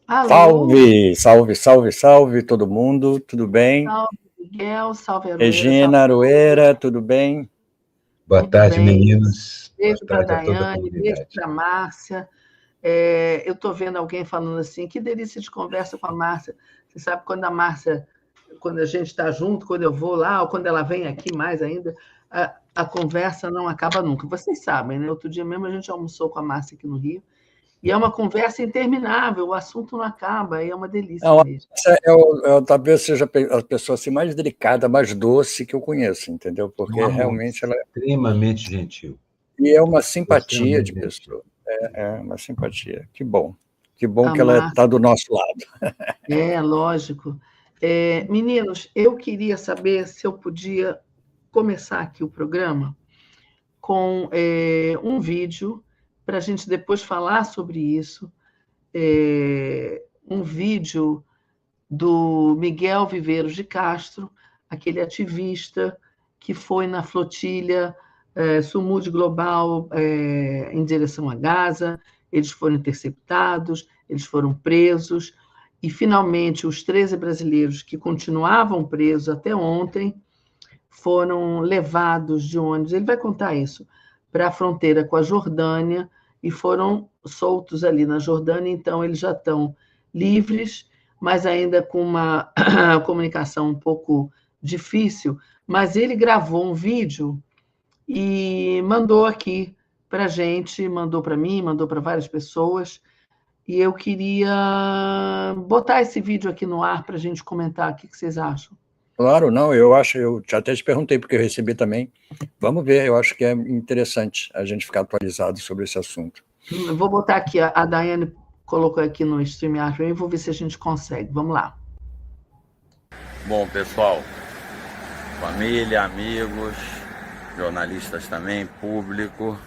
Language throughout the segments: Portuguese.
Alô, Salve, salve, salve, salve todo mundo, tudo bem? salve Miguel, salve Aroeira, salve Regina Aroeira, tudo bem? Boa muito tarde, bem. meninos. Boa Beijo para a tarde a toda a Daiane, beijo comunidade. para a Márcia. Eu estou vendo alguém falando assim, que delícia de conversa com a Márcia. Você sabe quando a Márcia, quando a gente está junto, quando eu vou lá, ou quando ela vem aqui mais ainda, a conversa não acaba nunca. Vocês sabem, né? Outro dia mesmo a gente almoçou com a Márcia aqui no Rio, e é uma conversa interminável, o assunto não acaba, e é uma delícia Não, mesmo. essa talvez seja a pessoa assim, mais delicada, mais doce que eu conheço, entendeu? Um Porque amor realmente ela extremamente gentil. é uma simpatia de Extremamente gentil. pessoa, é uma simpatia. Que bom A que ela está Márcia, do nosso lado. lógico. Meninos, eu queria saber se eu podia começar aqui o programa com um vídeo para a gente depois falar sobre isso. Um vídeo do Miguel Viveiros de Castro, aquele ativista que foi na flotilha Sumud Global em direção a Gaza. Eles foram interceptados, eles foram presos, e finalmente os 13 brasileiros que continuavam presos até ontem foram levados de ônibus, ele vai contar isso, para a fronteira com a Jordânia, e foram soltos ali na Jordânia. Então eles já estão livres, mas ainda com uma comunicação um pouco difícil. Mas ele gravou um vídeo e mandou aqui para a gente, mandou para mim, mandou para várias pessoas, e eu queria botar esse vídeo aqui no ar para a gente comentar. O que vocês acham? Claro, não, eu acho, eu até te perguntei, porque eu recebi também. Vamos ver, eu acho que é interessante a gente ficar atualizado sobre esse assunto. Eu vou botar aqui, a Daiane colocou aqui no StreamYard, e vou ver se a gente consegue. Vamos lá. Bom, pessoal, família, amigos, jornalistas também, público,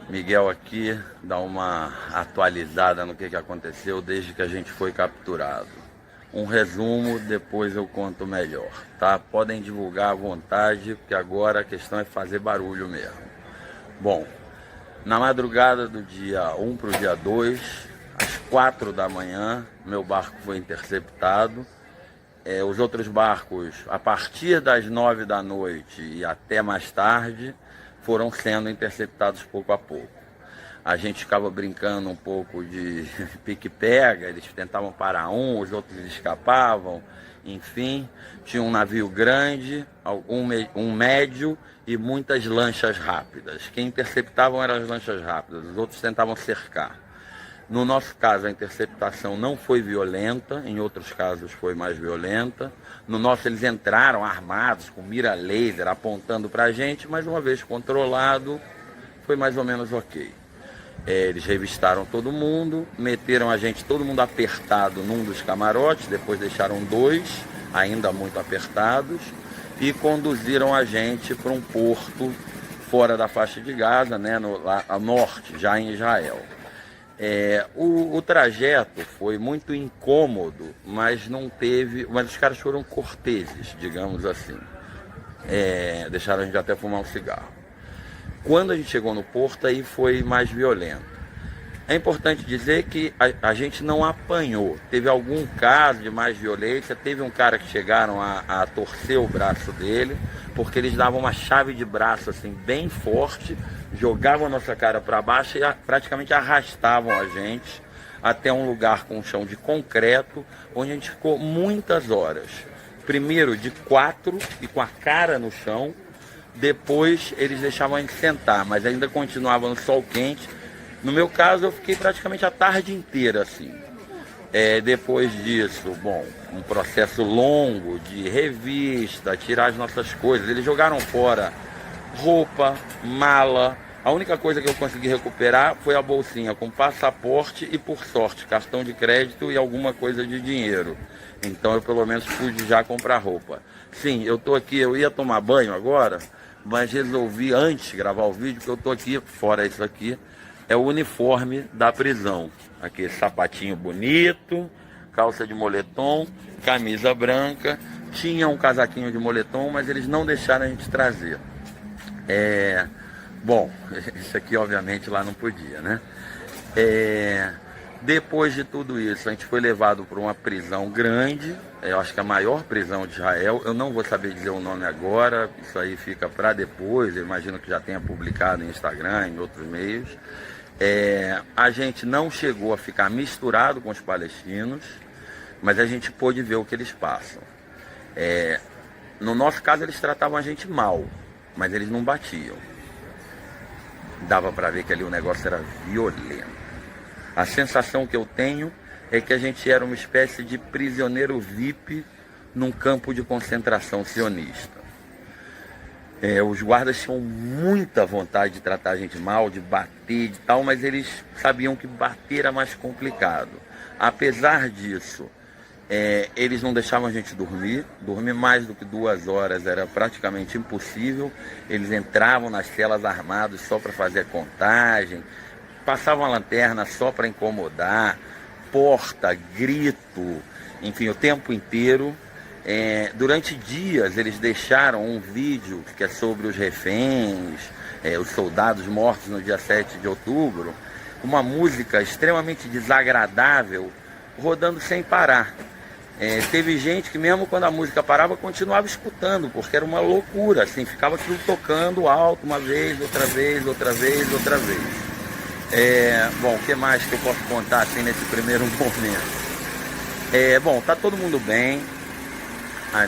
Miguel aqui, dá uma atualizada no que aconteceu desde que a gente foi capturado. Um resumo, depois eu conto melhor, tá? Podem divulgar à vontade, porque agora a questão é fazer barulho mesmo. Bom, na madrugada do dia 1 para o dia 2, às 4 da manhã, meu barco foi interceptado. Os outros barcos, a partir das 9 da noite e até mais tarde, foram sendo interceptados pouco a pouco. A gente ficava brincando um pouco de pique-pega, eles tentavam parar os outros escapavam, enfim. Tinha um navio grande, um médio e muitas lanchas rápidas. Quem interceptavam eram as lanchas rápidas, os outros tentavam cercar. No nosso caso, a interceptação não foi violenta, em outros casos foi mais violenta. No nosso, eles entraram armados, com mira laser, apontando para a gente, mas uma vez controlado, foi mais ou menos ok. Eles revistaram todo mundo, meteram a gente, todo mundo apertado num dos camarotes, depois deixaram 2, ainda muito apertados, e conduziram a gente para um porto fora da faixa de Gaza, né, lá a norte, já em Israel. O trajeto foi muito incômodo, mas os caras foram corteses, digamos assim. Deixaram a gente até fumar um cigarro. Quando a gente chegou no porto, aí foi mais violento. É importante dizer que a gente não apanhou. Teve algum caso de mais violência, teve um cara que chegaram a torcer o braço dele, porque eles davam uma chave de braço assim bem forte, jogavam a nossa cara para baixo e praticamente arrastavam a gente até um lugar com um chão de concreto, onde a gente ficou muitas horas. Primeiro de 4 e com a cara no chão, depois eles deixavam a gente sentar, mas ainda continuava no sol quente. No meu caso, eu fiquei praticamente a tarde inteira assim. Depois disso, bom, um processo longo de revista, tirar as nossas coisas. Eles jogaram fora roupa, mala. A única coisa que eu consegui recuperar foi a bolsinha com passaporte e, por sorte, cartão de crédito e alguma coisa de dinheiro. Então eu pelo menos pude já comprar roupa. Sim, eu tô aqui, eu ia tomar banho agora, mas resolvi antes gravar o vídeo, que eu tô aqui, fora isso aqui, é o uniforme da prisão. Aqui, sapatinho bonito, calça de moletom, camisa branca. Tinha um casaquinho de moletom, mas eles não deixaram a gente trazer. Bom, isso aqui obviamente lá não podia, né? Depois de tudo isso, a gente foi levado para uma prisão grande, eu acho que a maior prisão de Israel. Eu não vou saber dizer o nome agora, isso aí fica para depois, eu imagino que já tenha publicado em Instagram, em outros meios. A gente não chegou a ficar misturado com os palestinos, mas a gente pôde ver o que eles passam. No nosso caso, eles tratavam a gente mal, mas eles não batiam. Dava para ver que ali o negócio era violento. A sensação que eu tenho é que a gente era uma espécie de prisioneiro VIP num campo de concentração sionista. Os guardas tinham muita vontade de tratar a gente mal, de bater, de tal, mas eles sabiam que bater era mais complicado. Apesar disso, eles não deixavam a gente dormir. Dormir mais do que 2 horas era praticamente impossível. Eles entravam nas celas armados só para fazer a contagem, passavam a lanterna só para incomodar, porta, grito, enfim, o tempo inteiro. Durante dias eles deixaram um vídeo que é sobre os reféns, os soldados mortos no dia 7 de outubro, uma música extremamente desagradável, rodando sem parar. Teve gente que mesmo quando a música parava, continuava escutando, porque era uma loucura, assim, ficava aquilo tocando alto uma vez, outra vez, outra vez, outra vez. Bom, o que mais que eu posso contar assim nesse primeiro momento? Bom, tá todo mundo bem,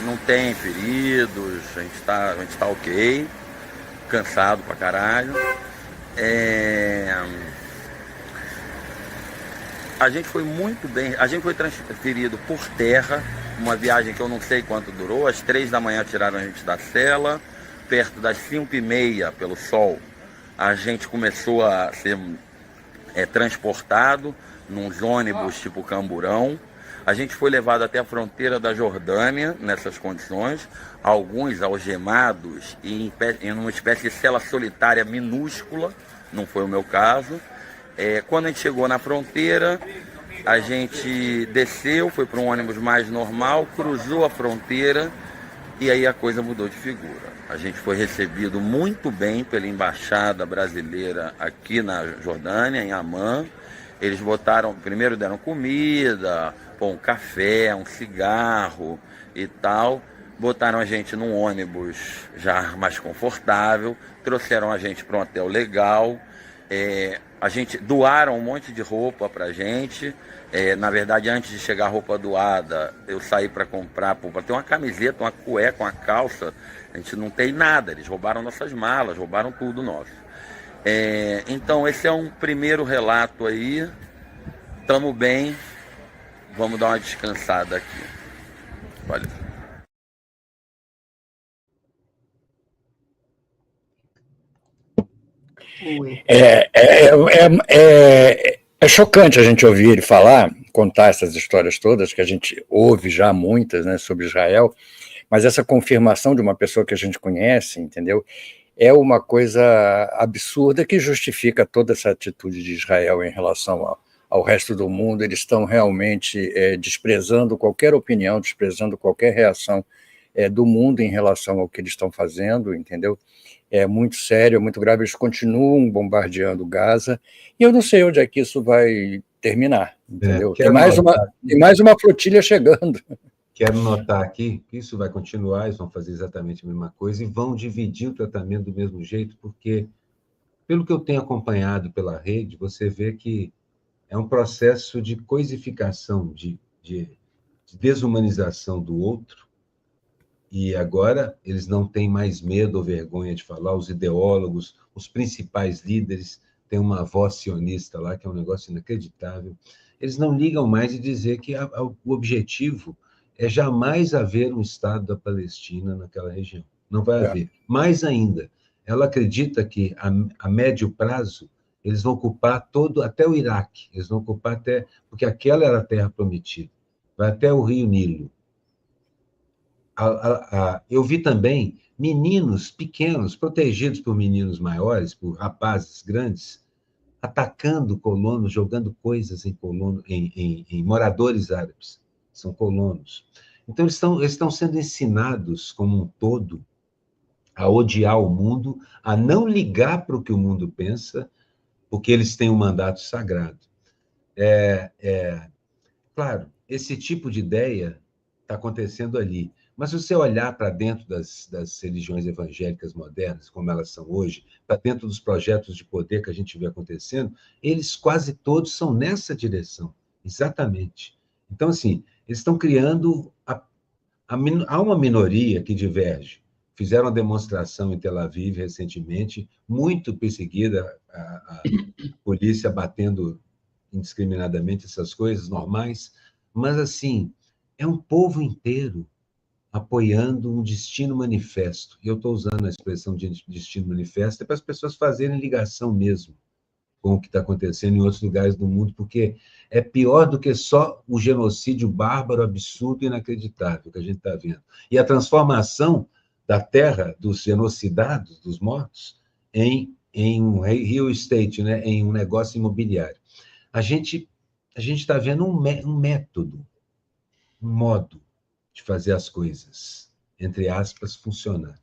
não tem feridos, a gente tá ok, cansado pra caralho. A gente foi muito bem, a gente foi transferido por terra, uma viagem que eu não sei quanto durou. Às 3 da manhã tiraram a gente da cela, perto das 5h30 pelo sol, a gente começou a ser transportado nos ônibus tipo camburão. A gente foi levado até a fronteira da Jordânia nessas condições, alguns algemados em uma espécie de cela solitária minúscula, não foi o meu caso. Quando a gente chegou na fronteira, a gente desceu, foi para um ônibus mais normal, cruzou a fronteira e aí a coisa mudou de figura. A gente foi recebido muito bem pela embaixada brasileira aqui na Jordânia, em Amman. Eles primeiro deram comida, um café, um cigarro e tal. Botaram a gente num ônibus já mais confortável, trouxeram a gente para um hotel legal. Doaram um monte de roupa pra gente. Na verdade, antes de chegar a roupa doada, eu saí para comprar, para ter uma camiseta, uma cueca, uma calça. A gente não tem nada, eles roubaram nossas malas, roubaram tudo nosso. Então esse é um primeiro relato aí. Tamo bem, vamos dar uma descansada aqui. Valeu. É chocante a gente ouvir ele falar, contar essas histórias todas, que a gente ouve já muitas, né, sobre Israel, mas essa confirmação de uma pessoa que a gente conhece, entendeu? É uma coisa absurda que justifica toda essa atitude de Israel em relação ao resto do mundo. Eles estão realmente desprezando qualquer opinião, desprezando qualquer reação do mundo em relação ao que eles estão fazendo, entendeu? É muito sério, é muito grave. Eles continuam bombardeando Gaza, e eu não sei onde é que isso vai terminar, entendeu? Tem mais uma flotilha chegando. Quero notar aqui que isso vai continuar, eles vão fazer exatamente a mesma coisa e vão dividir o tratamento do mesmo jeito, porque, pelo que eu tenho acompanhado pela rede, você vê que é um processo de coisificação, de desumanização do outro, e agora eles não têm mais medo ou vergonha de falar. Os ideólogos, os principais líderes, têm uma voz sionista lá, que é um negócio inacreditável. Eles não ligam mais de dizer que o objetivo é jamais haver um Estado da Palestina naquela região. Não vai haver. Mais ainda, ela acredita que, a médio prazo, eles vão ocupar até o Iraque. Eles vão ocupar até... Porque aquela era a terra prometida. Vai até o rio Nilo. Eu vi também meninos pequenos, protegidos por meninos maiores, por rapazes grandes, atacando colonos, jogando coisas em moradores árabes. São colonos. Então, eles estão sendo ensinados, como um todo, a odiar o mundo, a não ligar para o que o mundo pensa, porque eles têm um mandato sagrado. Claro, esse tipo de ideia está acontecendo ali. Mas se você olhar para dentro das religiões evangélicas modernas, como elas são hoje, para dentro dos projetos de poder que a gente vê acontecendo, eles quase todos são nessa direção, exatamente. Então, assim, eles estão criando... Há uma minoria que diverge. Fizeram uma demonstração em Tel Aviv recentemente, muito perseguida, a polícia batendo indiscriminadamente essas coisas normais, mas, assim, é um povo inteiro apoiando um destino manifesto. E eu estou usando a expressão de destino manifesto para as pessoas fazerem ligação mesmo com o que está acontecendo em outros lugares do mundo, porque é pior do que só o genocídio bárbaro, absurdo e inacreditável que a gente está vendo. E a transformação da terra, dos genocidados, dos mortos, em um real estate, né? Em um negócio imobiliário. A gente está vendo um método, um modo de fazer as coisas, entre aspas, funcionar.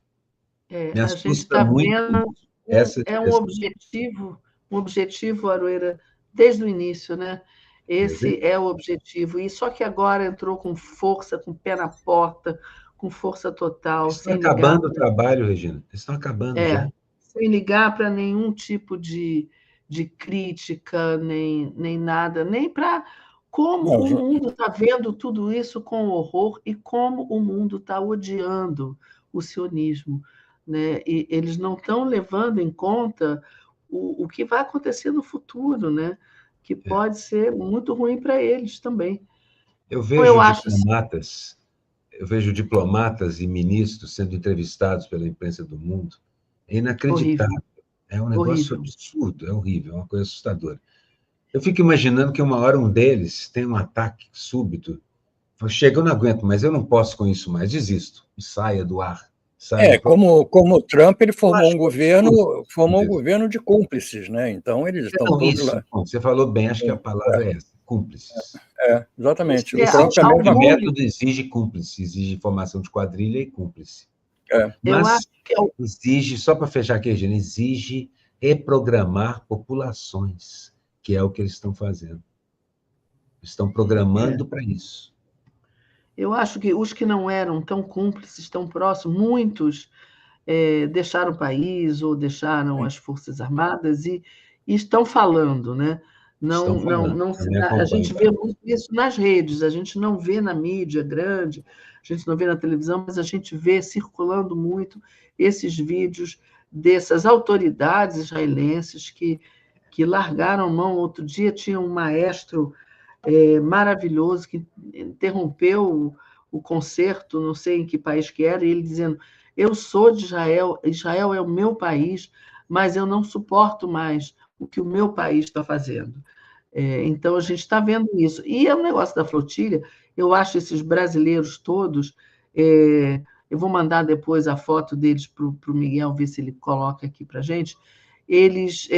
Me A gente assusta está muito vendo essa direção. um objetivo, Aroeira, desde o início, né? Esse Entendeu? é o objetivo. E só que agora entrou com força, com o pé na porta, com força total, Estão sem ligar, acabando o trabalho, Regina. Estão acabando é, já. sem ligar para nenhum tipo de crítica, nem nada, nem para como Não, o mundo está vendo tudo isso com horror e como o mundo está odiando o sionismo, né? E eles não estão levando em conta o que vai acontecer no futuro, né? Que É. pode ser muito ruim para eles também. Eu Então, eu vejo acho assim, diplomatas, eu vejo diplomatas e ministros sendo entrevistados pela imprensa do mundo. É horrível, inacreditável. É um negócio horrível. absurdo, é horrível, é uma coisa assustadora. Eu fico imaginando que uma hora um deles tem um ataque súbito. Fala, chega, eu não aguento, mas eu não posso com isso mais, desisto. E saia do ar. Saia. como o Trump, ele Eu acho formou um absurdo. governo de cúmplices, né? Então eles estão Não, todos isso, lá. bom, você falou bem, acho que a palavra é essa, cúmplices. Exatamente. O Esse Trump é a tipo de mesma coisa. método exige cúmplice, exige formação de quadrilha e cúmplice. Eu Mas acho que é o exige, só para fechar aqui, Regina, exige reprogramar populações, que é o que eles estão fazendo. Estão programando para isso. Eu acho que os que não eram tão cúmplices, tão próximos, muitos deixaram o país ou deixaram as Forças Armadas e estão falando, né? Estão Não, não, falando, não se também dá, a acompanho. gente vê muito isso nas redes, a gente não vê na mídia grande, a gente não vê na televisão, mas a gente vê circulando muito esses vídeos dessas autoridades israelenses que largaram mão. Outro dia tinha um maestro maravilhoso que interrompeu o concerto, não sei em que país que era, e ele dizendo: eu sou de Israel, Israel é o meu país, mas eu não suporto mais o que o meu país está fazendo. Então, a gente está vendo isso. E é o negócio da flotilha, eu acho esses brasileiros todos. Eu vou mandar depois a foto deles para o Miguel, ver se ele coloca aqui para a gente. Eles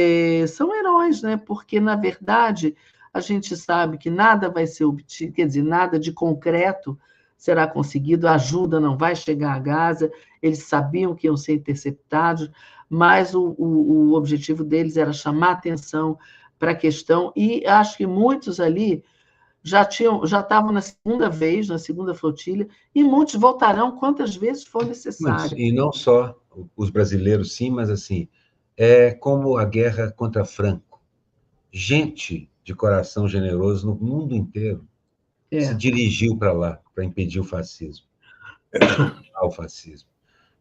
são heróis, né? Porque, na verdade, a gente sabe que nada vai ser obtido, quer dizer, nada de concreto será conseguido, a ajuda não vai chegar a Gaza, eles sabiam que iam ser interceptados, mas o objetivo deles era chamar atenção para a questão, e acho que muitos ali já estavam na segunda vez, na segunda flotilha, e muitos voltarão quantas vezes for necessário. E não só os brasileiros, sim, mas assim, é como a guerra contra Franco. Gente de coração generoso no mundo inteiro se dirigiu para lá para impedir o fascismo, o fascismo.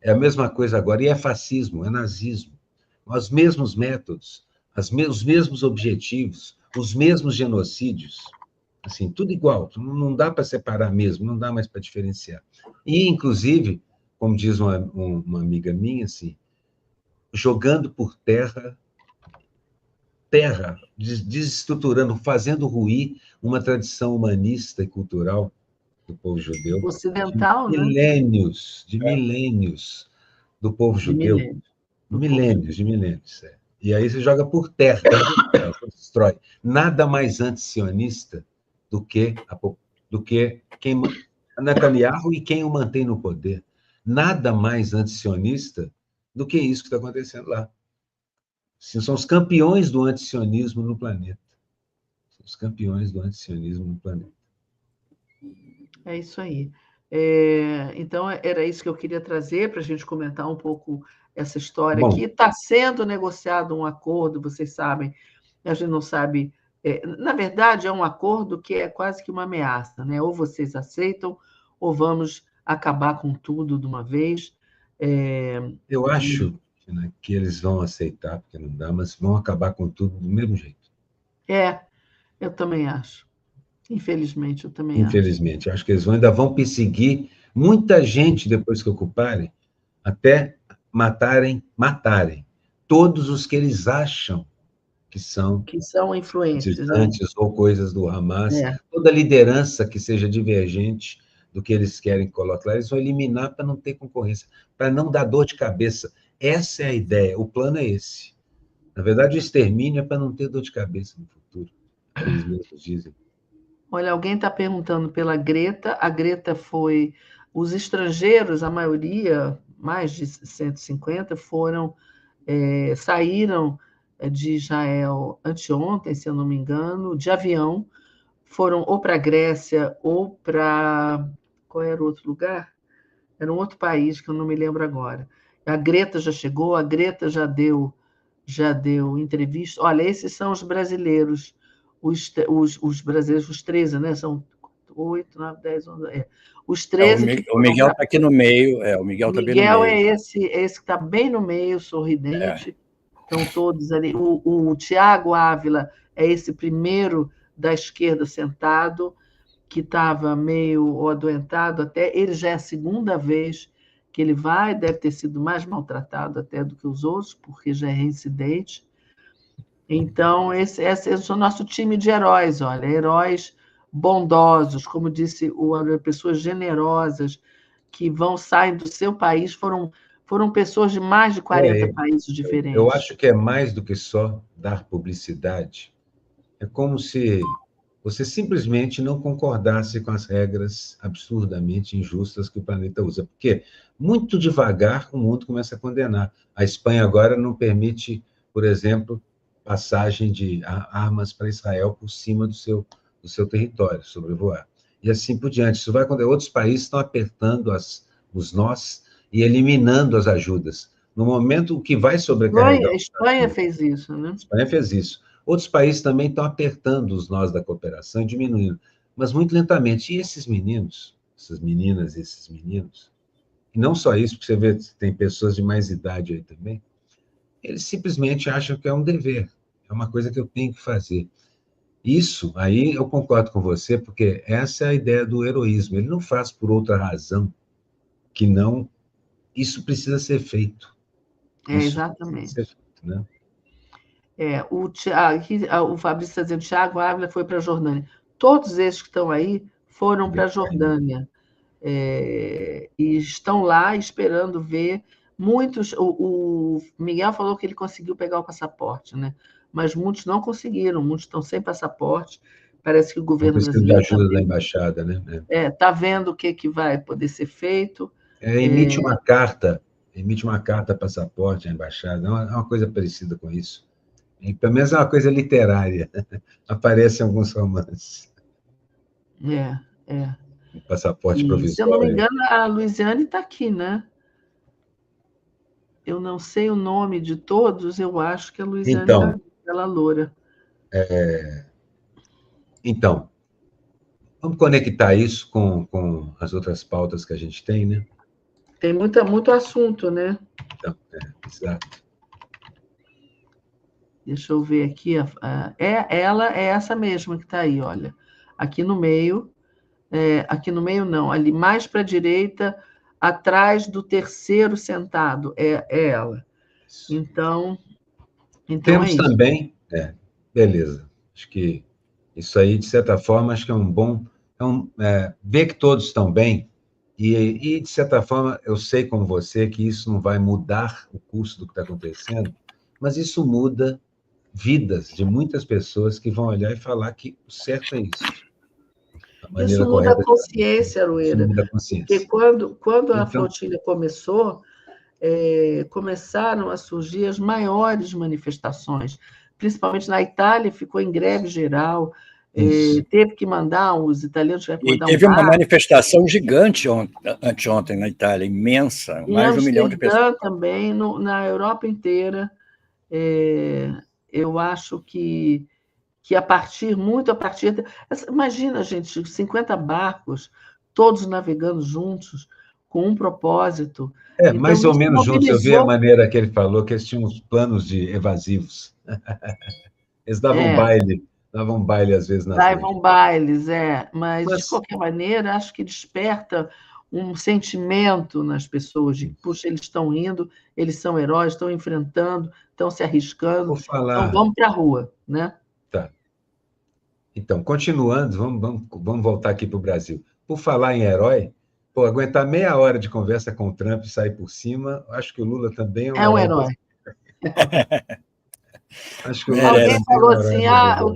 É a mesma coisa agora, e é fascismo, é nazismo. Os mesmos métodos, os mesmos objetivos, os mesmos genocídios, assim, tudo igual, não dá para separar mesmo, não dá mais para diferenciar. E, inclusive, como diz uma amiga minha, assim, jogando por terra, desestruturando, fazendo ruir uma tradição humanista e cultural do povo judeu, Ocidental, né? de milênios do povo De judeu, milênios, de milênios. E aí você joga por terra, você destrói. Nada mais anti-sionista do que quem Netanyahu e quem o mantém no poder. Nada mais anti-sionista do que isso que está acontecendo lá. São os campeões do antisionismo no planeta. os campeões do antisionismo no planeta. É isso aí. Então, era isso que eu queria trazer para a gente comentar um pouco essa história Bom, aqui. Está sendo negociado um acordo, vocês sabem, a gente não sabe. Na verdade, é um acordo que é quase que uma ameaça, né? Ou vocês aceitam, ou vamos acabar com tudo de uma vez. eu acho, né, que eles vão aceitar, porque não dá, mas vão acabar com tudo do mesmo jeito. Eu também acho. Infelizmente, eu também acho. Infelizmente. Eu acho que eles ainda vão perseguir muita gente depois que ocuparem, até matarem todos os que eles acham que são Que são influentes, né? simpatizantes ou coisas do Hamas, É. toda liderança que seja divergente do que eles querem colocar, eles vão eliminar para não ter concorrência, para não dar dor de cabeça. Essa é a ideia, o plano é esse. Na verdade, o extermínio é para não ter dor de cabeça no futuro, eles mesmos dizem. Olha, alguém está perguntando pela Greta. A Greta foi... Os estrangeiros, a maioria, mais de 150, saíram de Israel anteontem, se eu não me engano, de avião, foram ou para a Grécia ou para... Qual era o outro lugar? Era um outro país que eu não me lembro agora. A Greta já chegou, a Greta já deu entrevista. Olha, esses são os brasileiros, os brasileiros, os 13, né? São 8, 9, 10, 11. Os 13 que o Miguel está aqui no meio, o Miguel está bem no Miguel meio. é esse que está bem no meio, sorridente. Estão todos ali. O Tiago Ávila é esse primeiro da esquerda sentado, que estava meio adoentado até. Ele já é a segunda vez que ele vai, deve ter sido mais maltratado até do que os outros, porque já é reincidente. Então, esse é o nosso time de heróis, olha, heróis bondosos, como disse o André, pessoas generosas, que saem do seu país, foram pessoas de mais de 40 países diferentes. Eu acho que é mais do que só dar publicidade. É como se você simplesmente não concordasse com as regras absurdamente injustas que o planeta usa. Porque, muito devagar, o mundo começa a condenar. A Espanha agora não permite, por exemplo, passagem de armas para Israel por cima do seu território, sobrevoar. E assim por diante. Isso vai acontecer. Outros países estão apertando os nós e eliminando as ajudas. No momento, o que vai sobrecarregar... A Espanha fez isso, né? A Espanha fez isso. Outros países também estão apertando os nós da cooperação e diminuindo, mas muito lentamente. E esses meninos, essas meninas, esses meninos, e não só isso, porque você vê que tem pessoas de mais idade aí também, eles simplesmente acham que é um dever, é uma coisa que eu tenho que fazer. Isso, aí eu concordo com você, porque essa é a ideia do heroísmo. Ele não faz por outra razão que não... Isso precisa ser feito. Exatamente. Precisa ser feito, né? O Fabrício está dizendo, Tiago Ávila foi para a Jordânia. Todos esses que estão aí foram para a Jordânia. E estão lá esperando ver. Muitos... O Miguel falou que ele conseguiu pegar o passaporte, né? Mas muitos não conseguiram, muitos estão sem passaporte. Parece que o governo brasileiro... de ajuda da embaixada, né? Está vendo o que vai poder ser feito. Emite uma carta, passaporte à embaixada, é uma coisa parecida com isso. E, pelo menos é uma coisa literária. Aparece em alguns romances. Um passaporte provisório. Se eu não me engano, a Luiziane está aqui, né? Eu não sei o nome de todos, eu acho que a Luiziane está aquela loura. Então, vamos conectar isso com as outras pautas que a gente tem, né? Tem muito assunto, né? Então, exato. Deixa eu ver aqui. Ela é essa mesma que está aí, olha. Aqui no meio. Aqui no meio, não. Ali mais para a direita, atrás do terceiro sentado. É ela. Então Temos é isso. também... beleza. Acho que isso aí, de certa forma, acho que é um bom... ver que todos estão bem e, de certa forma, eu sei como você que isso não vai mudar o curso do que está acontecendo, mas isso muda vidas de muitas pessoas que vão olhar e falar que o certo é isso. Isso muda a consciência, Aroeira. Porque quando a flotilha começou, começaram a surgir as maiores manifestações, principalmente na Itália, ficou em greve geral, Teve que mandar, os italianos tiveram que E mandar teve uma barco. manifestação gigante anteontem na Itália, imensa, Em mais de 1 milhão de pessoas. Amsterdã também, na Europa inteira. Eu acho que muito a partir... Imagina, gente, 50 barcos, todos navegando juntos, com um propósito. Então, Mais ou isso menos juntos. Eu vi a mobilizou... maneira que ele falou, que eles tinham uns planos de evasivos. Eles davam baile às vezes nas redes. Davam bailes, mas, de qualquer maneira, acho que desperta um sentimento nas pessoas de, puxa, eles estão indo, eles são heróis, estão enfrentando, estão se arriscando, então vamos para a rua, né? Tá. Então, continuando, vamos voltar aqui para o Brasil. Por falar em herói, aguentar meia hora de conversa com o Trump e sair por cima, acho que o Lula também é um herói. Acho que o Lula alguém falou assim,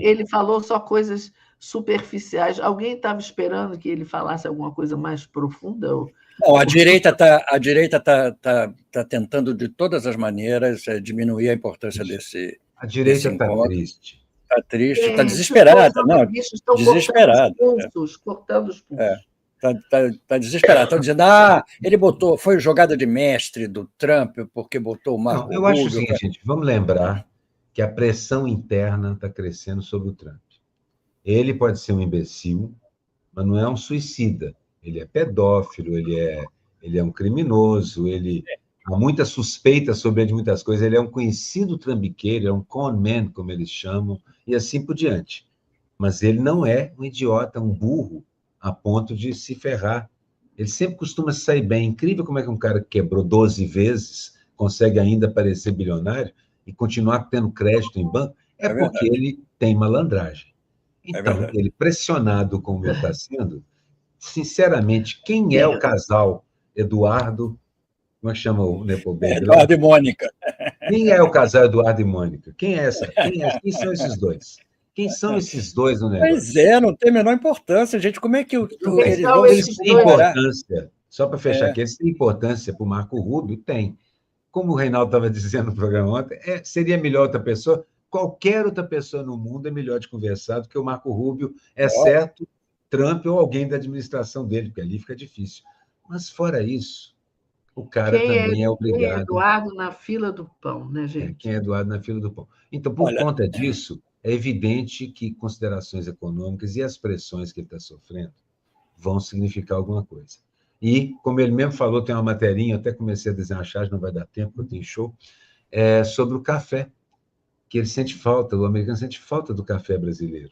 ele falou só coisas superficiais. Alguém estava esperando que ele falasse alguma coisa mais profunda? Não, a direita tá tentando, de todas as maneiras, diminuir a importância desse. A direita está triste. Está triste, está desesperada. Não, desesperada. Cortando os pulsos. Está desesperado. Estão dizendo, ele foi jogada de mestre do Trump, porque botou o Marco Rubio. Eu acho o seguinte, gente, vamos lembrar que a pressão interna está crescendo sobre o Trump. Ele pode ser um imbecil, mas não é um suicida. Ele é pedófilo, ele é um criminoso, há muita suspeita sobre ele de muitas coisas, ele é um conhecido trambiqueiro, é um con man, como eles chamam, e assim por diante. Mas ele não é um idiota, um burro, a ponto de se ferrar. Ele sempre costuma sair bem. Incrível como é que um cara que quebrou 12 vezes consegue ainda parecer bilionário e continuar tendo crédito em banco, porque ele tem malandragem. Então, ele pressionado como ele está sendo, sinceramente, quem é o casal Eduardo, como é que chama o Nepo Baby? Eduardo e Mônica. Quem é o casal Eduardo e Mônica? Quem são esses dois? Quem são esses dois no negócio? Pois não tem a menor importância, gente. Como é que eles vão têm importância? Só para fechar aqui, eles têm importância para o Marco Rubio? Tem. Como o Reinaldo estava dizendo no programa ontem, seria melhor outra pessoa? Qualquer outra pessoa no mundo é melhor de conversar do que o Marco Rubio, exceto Trump ou alguém da administração dele, porque ali fica difícil. Mas, fora isso, o cara também é obrigado... Quem é Eduardo na fila do pão, né, gente? Quem é Eduardo na fila do pão. Então, por conta disso, é evidente que considerações econômicas e as pressões que ele está sofrendo vão significar alguma coisa. E, como ele mesmo falou, tem uma materinha, eu até comecei a desenhar a charge, não vai dar tempo, porque eu tenho show, sobre o café, que ele sente falta, o americano sente falta do café brasileiro.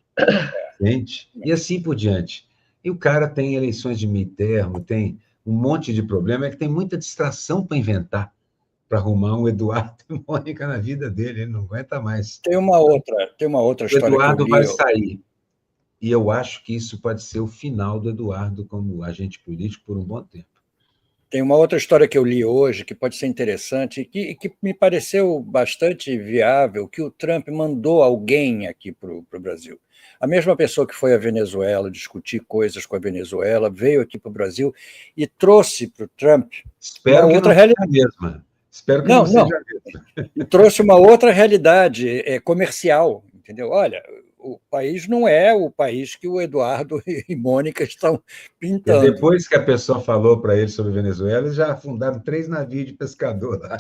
Sente? E assim por diante. E o cara tem eleições de meio termo, tem um monte de problema, que tem muita distração para inventar, para arrumar um Eduardo e Mônica na vida dele, ele não aguenta mais. Tem uma outra história. O Eduardo vai sair. E eu acho que isso pode ser o final do Eduardo como agente político por um bom tempo. Tem uma outra história que eu li hoje, que pode ser interessante, e que me pareceu bastante viável, que o Trump mandou alguém aqui para o Brasil. A mesma pessoa que foi à Venezuela discutir coisas com a Venezuela, veio aqui para o Brasil e trouxe para o Trump uma outra realidade mesma. Espero que não seja a mesma. E trouxe uma outra realidade comercial, entendeu? Olha, o país não é o país que o Eduardo e Mônica estão pintando. E depois que a pessoa falou para ele sobre a Venezuela, eles já afundaram 3 navios de pescador lá.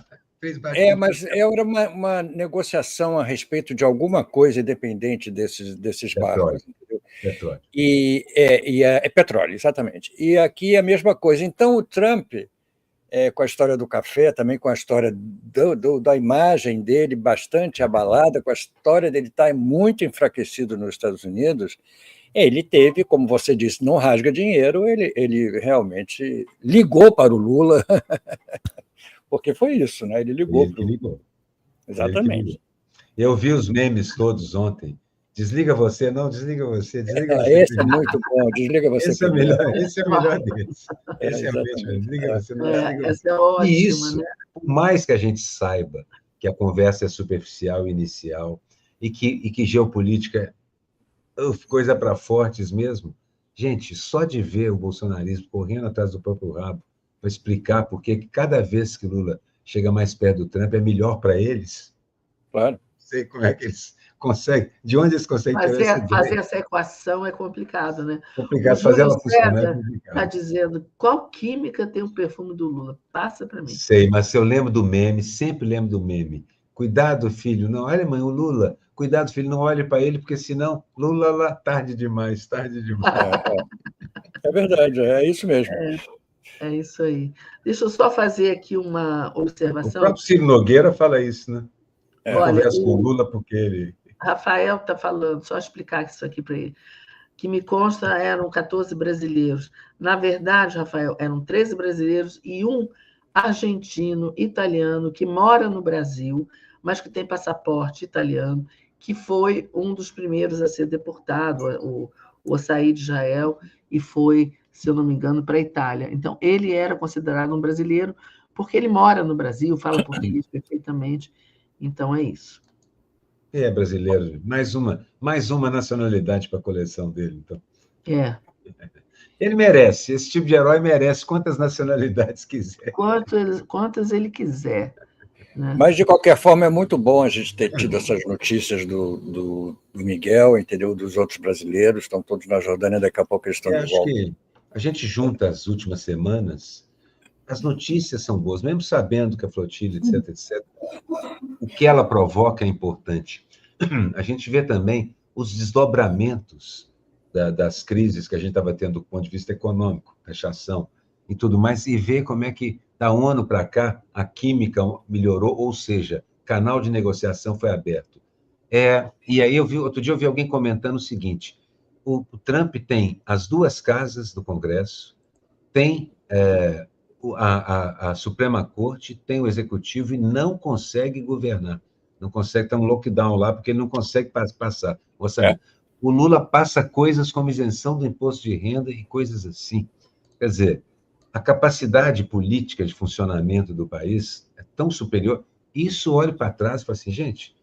Mas era uma negociação a respeito de alguma coisa independente desses barcos. Petróleo. É petróleo, exatamente. E aqui é a mesma coisa. Então, o Trump, com a história do café, também com a história da imagem dele bastante abalada, com a história dele estar muito enfraquecido nos Estados Unidos, ele teve, como você disse, não rasga dinheiro, ele realmente ligou para o Lula, porque foi isso, né? Ele ligou. Exatamente. Eu vi os memes todos ontem. Desliga você, não, desliga você, desliga você. Esse é muito bom, desliga você. Esse é o melhor deles. Esse é mesmo, desliga você, não, desliga você. Essa é ótima, e isso, né? por mais que a gente saiba que a conversa é superficial, inicial, e que geopolítica é coisa para fortes mesmo, gente, só de ver o bolsonarismo correndo atrás do próprio rabo para explicar por que cada vez que Lula chega mais perto do Trump é melhor para eles. Claro. Não sei como é que eles conseguem, de onde eles conseguem tirar essa ideia? Fazer essa equação é complicado, né? Complicado, O fazer Júlio ela funcionar é César complicado. está dizendo qual química tem o perfume do Lula. Passa para mim. Sei, mas eu lembro do meme, sempre lembro do meme. Cuidado, filho, não olha, mãe, o Lula. Cuidado, filho, não olhe para ele, porque senão, Lula lá, tarde demais, tarde demais. É verdade, é isso mesmo. É isso aí. Deixa eu só fazer aqui uma O observação. próprio Ciro Nogueira fala isso, né? Eu Olha, converso com o Lula porque ele... Rafael está falando, só explicar isso aqui para ele, que me consta eram 14 brasileiros. Na verdade, Rafael, eram 13 brasileiros e um argentino, italiano, que mora no Brasil, mas que tem passaporte italiano, que foi um dos primeiros a ser deportado, o sair de Israel, e foi, se eu não me engano, para a Itália. Então, ele era considerado um brasileiro, porque ele mora no Brasil, fala português perfeitamente. Então, é isso. É brasileiro, mais uma nacionalidade para a coleção dele, então. É. Ele merece, esse tipo de herói merece quantas nacionalidades quiser. Quantas ele quiser. Né? Mas, de qualquer forma, é muito bom a gente ter tido essas notícias do Miguel, entendeu? Dos outros brasileiros, estão todos na Jordânia, daqui a pouco eles estão de acho volta. que a gente junta as últimas semanas, as notícias são boas, mesmo sabendo que a flotilha, etc, etc, o que ela provoca é importante. A gente vê também os desdobramentos das crises que a gente estava tendo do ponto de vista econômico, taxação e tudo mais, e vê como é que, da ONU para cá, a química melhorou, ou seja, canal de negociação foi aberto. E aí, outro dia eu vi alguém comentando o seguinte, o Trump tem as duas casas do Congresso, tem a Suprema Corte, tem o Executivo e não consegue governar. Não consegue, está um lockdown lá, porque ele não consegue passar. O Lula passa coisas como isenção do imposto de renda e coisas assim. Quer dizer, a capacidade política de funcionamento do país é tão superior. Isso olha para trás e fala assim, gente,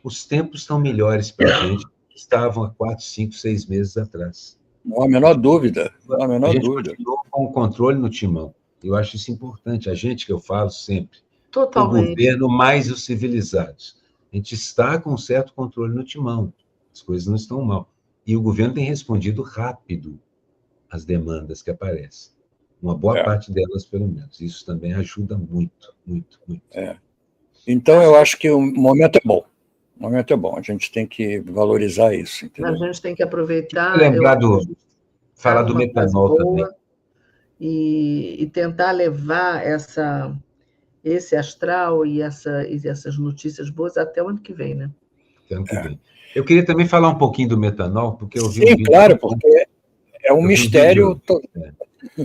os tempos estão melhores para a gente que estavam há 4, 5, 6 meses atrás. Não há a menor dúvida. Não há a menor dúvida. Continuou com o controle no timão. Eu acho isso importante. A gente, que eu falo sempre, Totalmente. o governo mais os civilizados. A gente está com um certo controle no timão. As coisas não estão mal. E o governo tem respondido rápido às demandas que aparecem. Uma boa parte delas, pelo menos. Isso também ajuda muito, muito, muito. Então, eu acho que o momento é bom. O momento é bom. A gente tem que valorizar isso. Entendeu? A gente tem que aproveitar... Falar do metanol também. E tentar levar esse astral e essas notícias boas até o ano que vem, né? Até o ano que vem. Eu queria também falar um pouquinho do metanol, porque eu vi um vídeo... claro, porque é um mistério...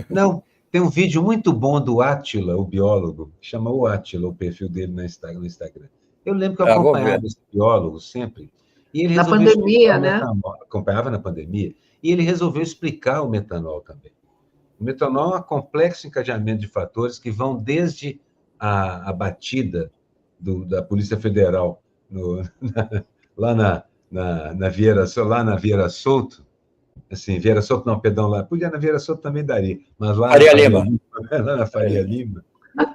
Não, tem um vídeo muito bom do Átila, o biólogo, chama o Átila, o perfil dele no Instagram. Eu lembro que eu acompanhava esse biólogo sempre. E ele na pandemia, né? Acompanhava na pandemia. E ele resolveu explicar o metanol também. O metanol é um complexo encadeamento de fatores que vão desde a batida da Polícia Federal lá na Vieira Solto, assim, Vieira Solto não, perdão, lá, podia na Vieira Solto também daria, mas lá na Faria Lima,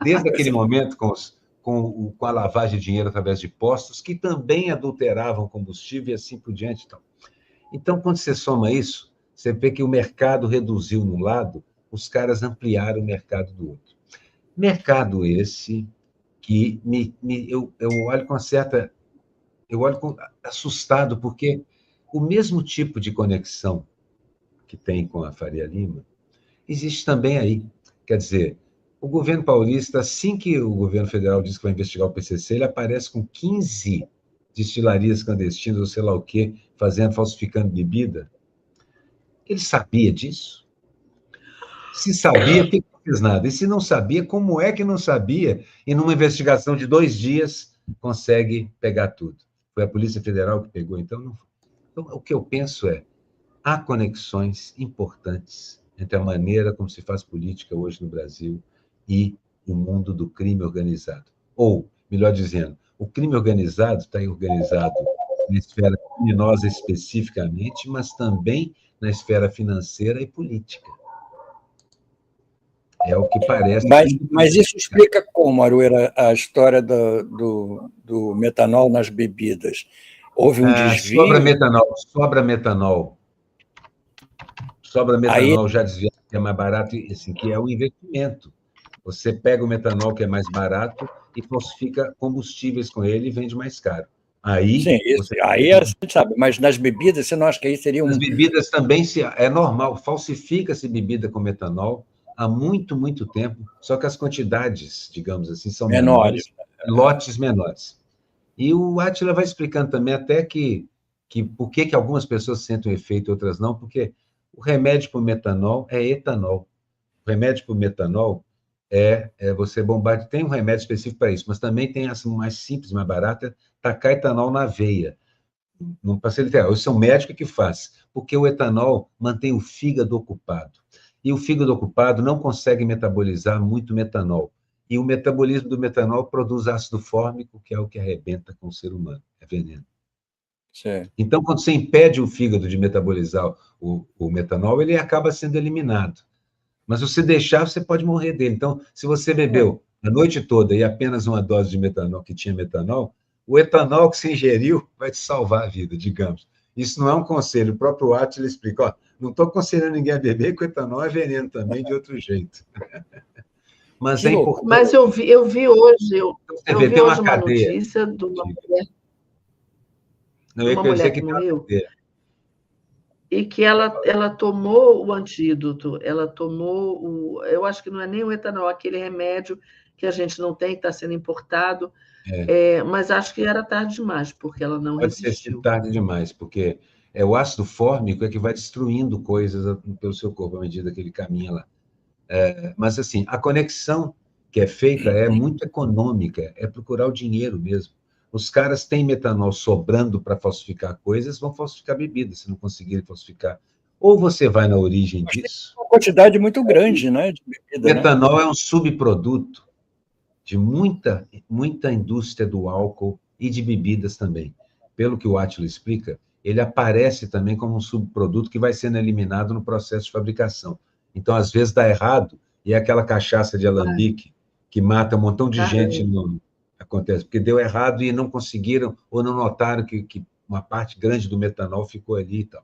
desde aquele momento com a lavagem de dinheiro através de postos, que também adulteravam combustível e assim por diante. Então, quando você soma isso, você vê que o mercado reduziu num lado, os caras ampliaram o mercado do outro. Mercado esse que eu olho com certa... Eu olho assustado, porque o mesmo tipo de conexão que tem com a Faria Lima existe também aí. Quer dizer, o governo paulista, assim que o governo federal diz que vai investigar o PCC, ele aparece com 15 destilarias clandestinas, ou sei lá o quê, falsificando bebida. Ele sabia disso? Se sabia, por que não fez nada? E se não sabia, como é que não sabia? E numa investigação de 2 dias, consegue pegar tudo. Foi a Polícia Federal que pegou, então não foi. Então, o que eu penso há conexões importantes entre a maneira como se faz política hoje no Brasil e o mundo do crime organizado. Ou, melhor dizendo, o crime organizado está organizado na esfera criminosa especificamente, mas também na esfera financeira e política. É o que parece. Mas isso explica como, Aroeira, a história do metanol nas bebidas. houve um desvio. Sobra metanol já desviado, que é mais barato, assim, que é o investimento. Você pega o metanol, que é mais barato, e falsifica combustíveis com ele e vende mais caro. Aí, sim, isso, aí a gente sabe, mas nas bebidas, você não acha que aí seria Nas bebidas também é normal, falsifica-se bebida com metanol há muito, muito tempo, só que as quantidades, digamos assim, são menores, lotes menores. E o Átila vai explicando também até que por que algumas pessoas sentem o efeito e outras não, porque o remédio para o metanol é etanol. O remédio para o metanol você bombardear. Tem um remédio específico para isso, mas também tem essa mais simples, mais barata, tacar etanol na veia. Não passei literal. Isso é um médico que faz, porque o etanol mantém o fígado ocupado. E o fígado ocupado não consegue metabolizar muito metanol. E o metabolismo do metanol produz ácido fórmico, que é o que arrebenta com o ser humano. É veneno. Sim. Então, quando você impede o fígado de metabolizar o metanol, ele acaba sendo eliminado. Mas se você deixar, você pode morrer dele. Então, se você bebeu a noite toda e apenas uma dose de metanol, que tinha metanol, o etanol que você ingeriu vai te salvar a vida, digamos. Isso não é um conselho. O próprio Átila explica, não estou aconselhando ninguém a beber, que o etanol é veneno também, de outro jeito. Mas é importante. Mas eu vi hoje, tem uma cadeia. Notícia de uma mulher, que morreu, e que ela tomou o antídoto, ela tomou eu acho que não é nem o etanol, aquele remédio que a gente não tem, que está sendo importado, mas acho que era tarde demais, porque ela não resistiu. Pode ser tarde demais, porque o ácido fórmico que vai destruindo coisas pelo seu corpo à medida que ele caminha lá. Mas, assim, a conexão que é feita é muito econômica, é procurar o dinheiro mesmo. Os caras têm metanol sobrando para falsificar coisas, vão falsificar bebidas, se não conseguirem falsificar. Ou você vai na origem disso... Uma quantidade muito grande, né, de bebida. Metanol é um subproduto de muita indústria do álcool e de bebidas também. Pelo que o Átila explica, ele aparece também como um subproduto que vai sendo eliminado no processo de fabricação. Então, às vezes, dá errado, e é aquela cachaça de alambique que mata um montão de gente. Acontece, porque deu errado e não conseguiram, ou não notaram que uma parte grande do metanol ficou ali e tal.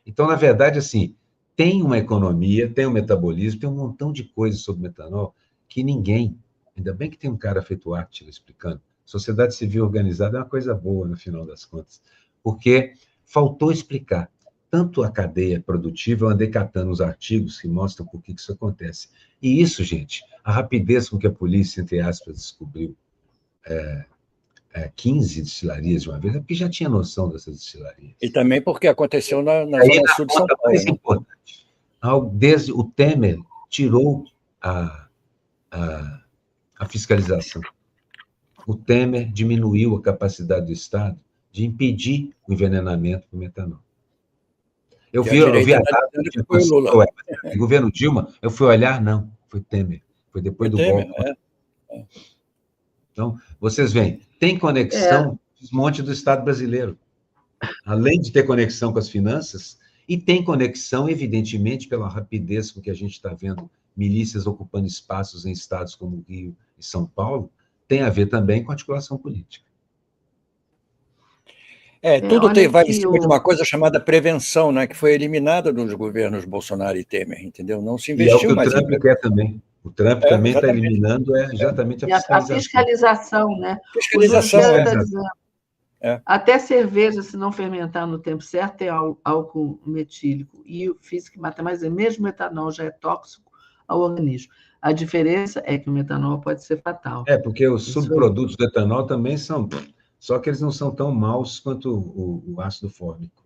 Então, na verdade, assim, tem uma economia, tem um metabolismo, tem um montão de coisas sobre metanol que ninguém... Ainda bem que tem um cara feito Átila explicando. Sociedade civil organizada é uma coisa boa, no final das contas, porque faltou explicar. Tanto a cadeia produtiva, eu andei catando os artigos que mostram por que isso acontece. E isso, gente, a rapidez com que a polícia, entre aspas, descobriu 15 destilarias de uma vez, é porque já tinha noção dessas destilarias. E também porque aconteceu na zona sul de São Paulo. Mais importante, desde o Temer tirou a fiscalização. O Temer diminuiu a capacidade do Estado de impedir o envenenamento por metanol. Eu vi a data do governo Dilma, eu fui olhar, não, foi Temer. Foi depois do golpe. Então, vocês veem, tem conexão com o desmonte do Estado brasileiro. Além de ter conexão com as finanças, e tem conexão, evidentemente, pela rapidez com que a gente está vendo milícias ocupando espaços em estados como Rio e São Paulo, tem a ver também com articulação política. Tudo vai em cima de uma coisa chamada prevenção, né, que foi eliminada dos governos Bolsonaro e Temer, entendeu? Não se investiu mais. E é o que o Trump quer também. O Trump também está eliminando exatamente a fiscalização. A fiscalização, né? Fiscalização, Até cerveja, se não fermentar no tempo certo, tem álcool metílico. E o físico que mata mais, mesmo o etanol já é tóxico ao organismo. A diferença é que o metanol pode ser fatal. Porque os subprodutos do etanol também são... Só que eles não são tão maus quanto o ácido fórmico.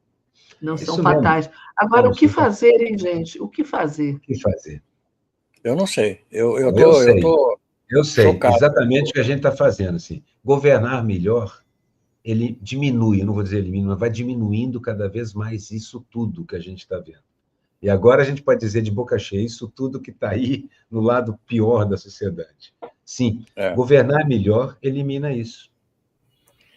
Não são fatais. Agora, o que fazer, hein, gente? O que fazer? O que fazer? Eu não sei. Eu sei chocado. Exatamente o que a gente está fazendo. Assim. Governar melhor, ele diminui, eu não vou dizer elimina, mas vai diminuindo cada vez mais isso tudo que a gente está vendo. E agora a gente pode dizer de boca cheia, isso tudo que está aí no lado pior da sociedade. Sim, governar melhor elimina isso.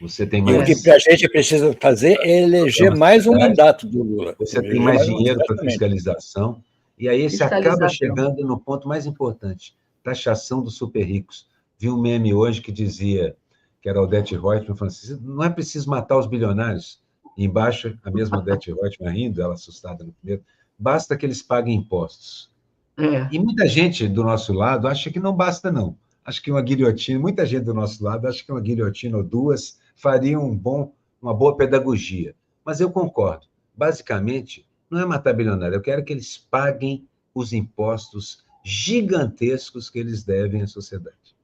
Você tem mais... E o que a gente precisa fazer é eleger mais um mandato do Lula. Você tem mais dinheiro para fiscalização, e aí você acaba chegando no ponto mais importante, taxação dos super ricos. Vi um meme hoje que dizia que era a Odete Roitman, falando assim, não é preciso matar os bilionários. E embaixo, a mesma Odete Roitman rindo, ela assustada no primeiro, basta que eles paguem impostos. É. E muita gente do nosso lado acha que não basta, não. Acho que uma guilhotina, muita gente do nosso lado acha que uma guilhotina ou duas faria uma boa pedagogia. Mas eu concordo. Basicamente, não é matar bilionário, eu quero que eles paguem os impostos gigantescos que eles devem à sociedade.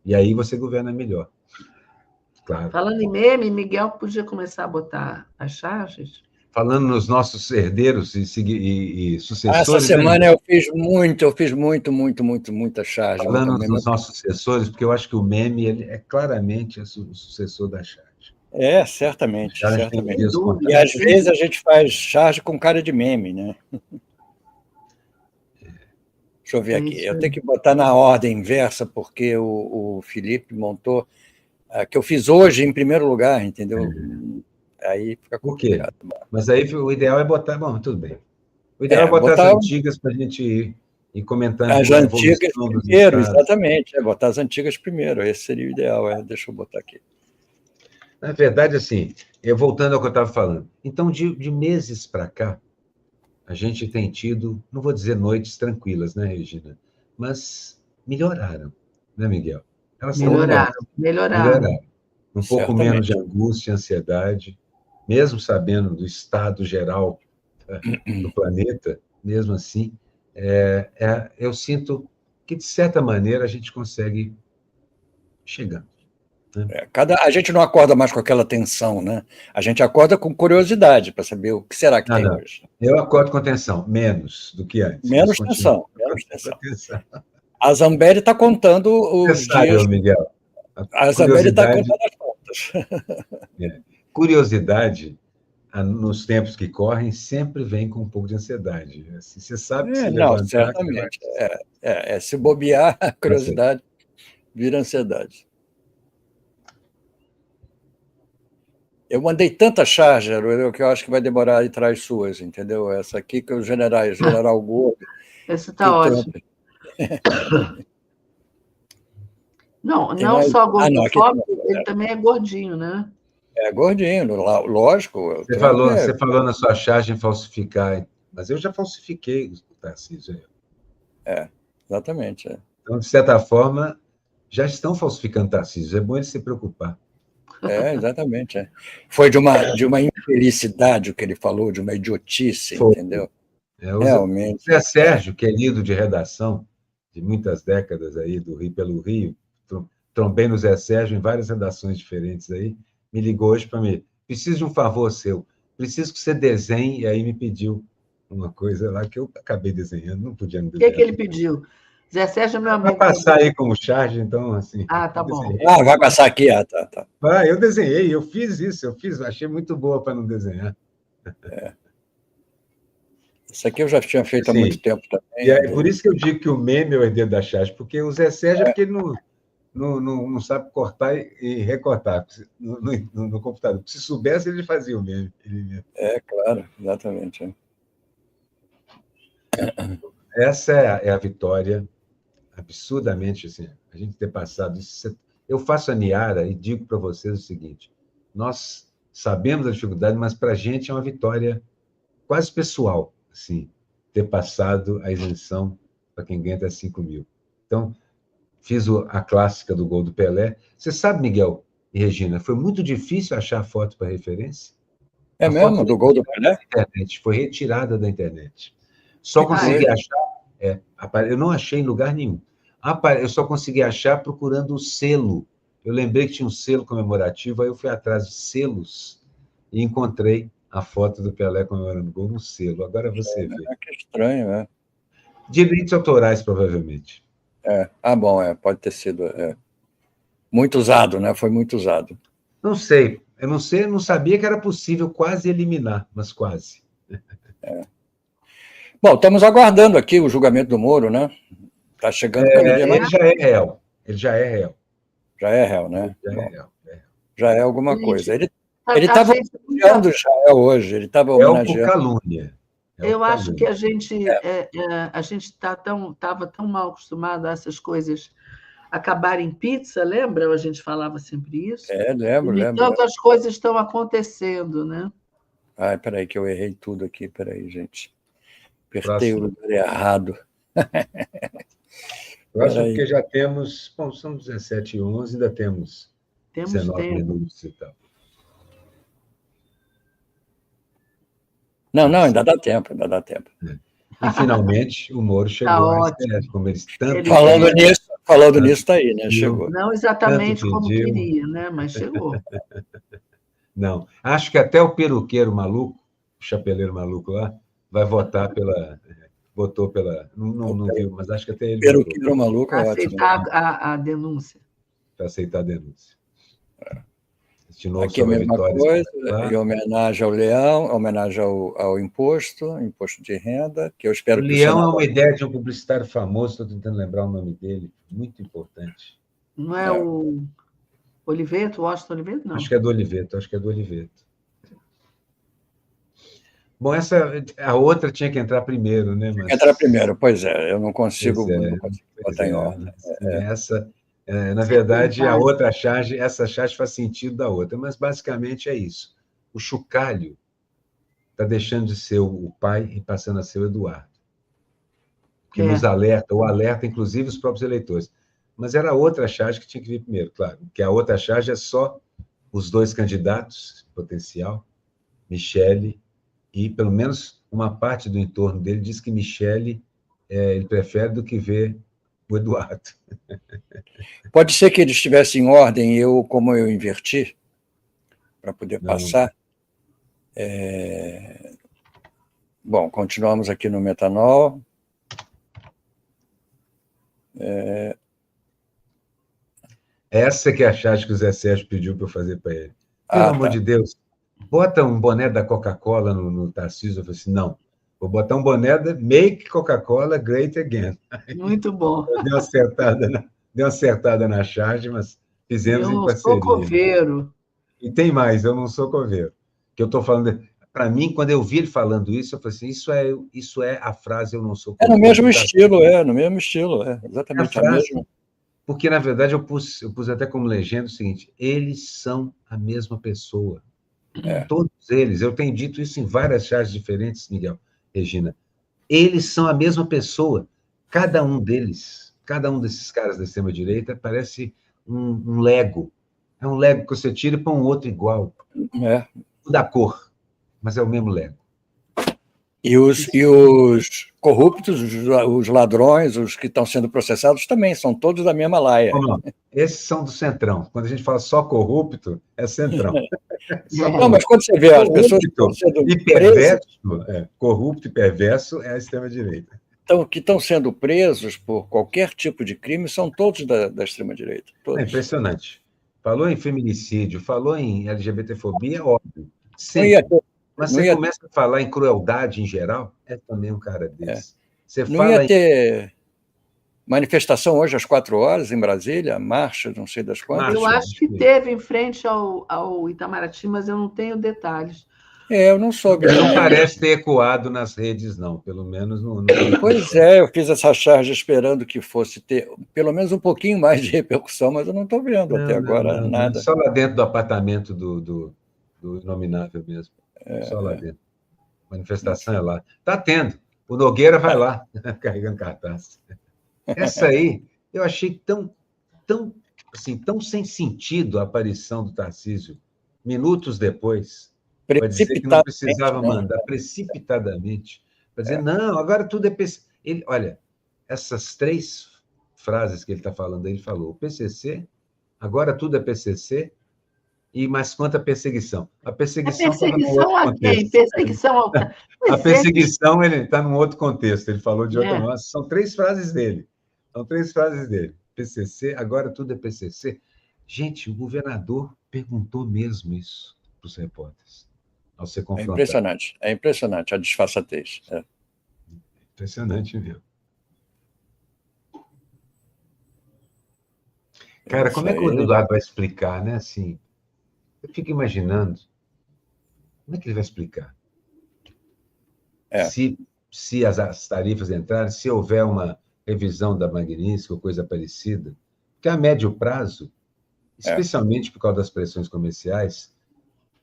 E aí você governa melhor. Claro. Falando em meme, Miguel podia começar a botar as charges? Falando nos nossos herdeiros e sucessores... Essa semana eu fiz muita charge. Falando nos nossos sucessores, porque eu acho que o meme ele é claramente o sucessor da charge. Certamente. Dúvida, e às vezes a gente faz charge com cara de meme, né? Deixa eu ver aqui. Eu tenho que botar na ordem inversa, porque o Felipe montou, que eu fiz hoje em primeiro lugar, entendeu? Aí fica complicado. Por quê? Mas aí o ideal é botar... Bom, tudo bem. O ideal é botar as antigas para a gente ir comentando. As antigas primeiro, exatamente. Botar as antigas primeiro. Esse seria o ideal. Deixa eu botar aqui. Na verdade, assim, voltando ao que eu estava falando. Então, de meses para cá, a gente tem tido, não vou dizer noites tranquilas, né, Regina? Mas melhoraram, né, Miguel? Elas melhoraram. Um pouco menos de angústia, ansiedade, mesmo sabendo do estado geral do planeta, mesmo assim, eu sinto que, de certa maneira, a gente consegue chegar. Né? A gente não acorda mais com aquela tensão, né? A gente acorda com curiosidade para saber o que será que tem hoje. Eu acordo com tensão, menos do que antes. Menos tensão. A Zambelli está contando os dias... Miguel. A Zambelli está contando as contas. Curiosidade, nos tempos que correm, sempre vem com um pouco de ansiedade. Assim, você sabe que se levantar... Não, certamente. Se bobear, a curiosidade vira ansiedade. Eu mandei tanta charge, que eu acho que vai demorar a entrar as suas, entendeu? Essa aqui que o General Gordo... Essa está ótima. Não só gordofóbico, ele também é gordinho, né? É gordinho, lógico. Você falou na sua charge em falsificar, mas eu já falsifiquei o Tarcísio. Exatamente. Então, de certa forma, já estão falsificando Tarcísio. É bom ele se preocupar. Exatamente. Foi de uma infelicidade o que ele falou, de uma idiotice, entendeu? Realmente. O Zé Sérgio, querido de redação, de muitas décadas aí, pelo Rio, trombei no Zé Sérgio em várias redações diferentes aí, me ligou hoje para mim, preciso de um favor seu, preciso que você desenhe, e aí me pediu uma coisa lá que eu acabei desenhando, não podia não desenhar. O que ele pediu? Zé Sérgio é meu amigo. Vai passar aí como charge, então, assim... tá bom. Vai passar aqui, tá. Eu desenhei, eu fiz isso, achei muito boa para não desenhar. Isso aqui eu já tinha feito há muito tempo também. E é por isso que eu digo que o meme é o herdeiro da charge, porque o Zé Sérgio é porque ele não sabe cortar e recortar no computador. Se soubesse, ele fazia o meme. Claro, exatamente. Essa é a vitória, absurdamente, assim, a gente ter passado isso. Eu faço a Niara e digo para vocês o seguinte, nós sabemos a dificuldade, mas para a gente é uma vitória quase pessoal, assim, ter passado a isenção para quem ganha até 5 mil. Então, fiz a clássica do gol do Pelé. Você sabe, Miguel e Regina, foi muito difícil achar foto para referência. É mesmo? Do gol do Pelé? Internet, foi retirada da internet. Só consegui achar... eu não achei em lugar nenhum. Eu só consegui achar procurando o selo. Eu lembrei que tinha um selo comemorativo, aí eu fui atrás de selos e encontrei a foto do Pelé comemorando o gol no selo. Agora você vê. Que estranho, né? Direitos autorais, provavelmente. Pode ter sido. Muito usado, né? Foi muito usado. Não sei. Eu não sabia que era possível quase eliminar, mas quase. Bom, estamos aguardando aqui o julgamento do Moro, né? Está chegando cada dia mais. Ele já é real. Já é real, né? Já é alguma coisa. Ele estava homenageando Israel hoje. Ele estava homenageando. Por calúnia. Eu acho que a gente estava tão mal acostumado a essas coisas acabar em pizza, lembra? A gente falava sempre isso. Lembro, No lembro. entanto, as coisas estão acontecendo, né? Ai, peraí, que eu errei tudo aqui, peraí, gente. Apertei o Próximo. lugar errado. Próximo, Peraí. porque já temos... Bom, são 17h11, ainda temos Temos 19 tempo. minutos e tal. Não, ainda dá tempo, ainda dá tempo. E, finalmente, o Moro chegou à STF, como eles tanto... Falando nisso, está aí, né? Chegou. Não exatamente Tanto como pediu. queria, né? Mas chegou. Não, acho que até o peruqueiro maluco, o chapeleiro maluco lá, vai votar pela... Votou pela... Não viu, mas acho que até ele votou. Peruqueiro maluco é Para ótimo. aceitar a denúncia. Para aceitar a denúncia. Destinou Aqui a sobre a mesma vitória coisa, espetacular. em homenagem ao Leão, homenagem ao imposto de renda, que eu O espero que o Leão é Senado... uma ideia de um publicitário famoso, estou tentando lembrar o nome dele, muito importante. Não é o Oliveto, Washington Oliveto? Não. Acho que é do Oliveto. Bom, a outra tinha que entrar primeiro, né? Mas... Entrar primeiro, pois é, eu não consigo botar em é. ordem. Essa, na verdade, a outra charge, essa charge faz sentido da outra, mas basicamente é isso. O chocalho está deixando de ser o pai e passando a ser o Eduardo, que nos alerta, ou alerta, inclusive, os próprios eleitores. Mas era a outra charge que tinha que vir primeiro, claro, que a outra charge é só os dois candidatos, potencial, Michele, e pelo menos uma parte do entorno dele diz que Michele ele prefere do que ver o Eduardo. Pode ser que ele estivesse em ordem, como eu inverti, para poder passar. Bom, continuamos aqui no metanol. Essa que é a charge que o Zé Sérgio pediu para eu fazer para ele. Pelo amor de Deus, bota um boné da Coca-Cola no Tarcísio. Eu falei assim, não, vou botar um boné da Make Coca-Cola Great Again. Muito bom. Deu uma acertada na charge, mas fizemos em parceria. Eu não sou coveiro. E tem mais, eu não sou coveiro. Que eu estou falando... Para mim, quando eu vi ele falando isso, eu falei assim, isso é a frase eu não sou coveiro. No mesmo estilo, exatamente a mesma. Porque, na verdade, eu pus até como legenda o seguinte, eles são a mesma pessoa. Todos eles. Eu tenho dito isso em várias charges diferentes, Miguel, Regina. Eles são a mesma pessoa. Cada um deles, cada um desses caras da extrema-direita parece um Lego. É um Lego que você tira e põe um outro igual. Da cor, mas é o mesmo Lego. E os corruptos, os ladrões, os que estão sendo processados também, são todos da mesma laia. Não, esses são do Centrão. Quando a gente fala só corrupto, é Centrão. Não, mas quando você vê as pessoas que estão sendo e perverso, corrupto e perverso é a extrema-direita. Então, que estão sendo presos por qualquer tipo de crime são todos da extrema-direita. É impressionante. Falou em feminicídio, falou em LGBTfobia, óbvio. Sempre. Mas você começa a falar em crueldade em geral, é também um cara desse. Você não ia ter manifestação hoje às 4h em Brasília, marcha, não sei das quantas? Eu acho que teve em frente ao Itamaraty, mas eu não tenho detalhes. Eu não soube. Não parece ter ecoado nas redes, não, pelo menos no... Pois é, eu fiz essa charge esperando que fosse ter pelo menos um pouquinho mais de repercussão, mas eu não estou vendo até agora nada. Só lá dentro do apartamento do Inominável mesmo. Só lá dentro. Manifestação é lá. Está tendo. O Nogueira vai lá, carregando cartaz. Essa aí, eu achei tão sem sentido a aparição do Tarcísio, minutos depois, para dizer que não precisava mandar, precipitadamente, para dizer, não, agora tudo é... Olha, essas 3 frases que ele está falando, ele falou, PCC, agora tudo é PCC, mas quanto à perseguição? A perseguição a quem? Perseguição ao... A perseguição, ele está num outro contexto, ele falou de outra maneira. São 3 frases dele. PCC, agora tudo é PCC. Gente, o governador perguntou mesmo isso para os repórteres, ao ser confrontado. É impressionante a disfarçatez. Impressionante mesmo. Cara, como é que o Eduardo vai explicar, né? Assim, eu fico imaginando, como é que ele vai explicar? Se as tarifas entrarem, se houver uma revisão da Magnífica ou coisa parecida, Porque a médio prazo, especialmente por causa das pressões comerciais,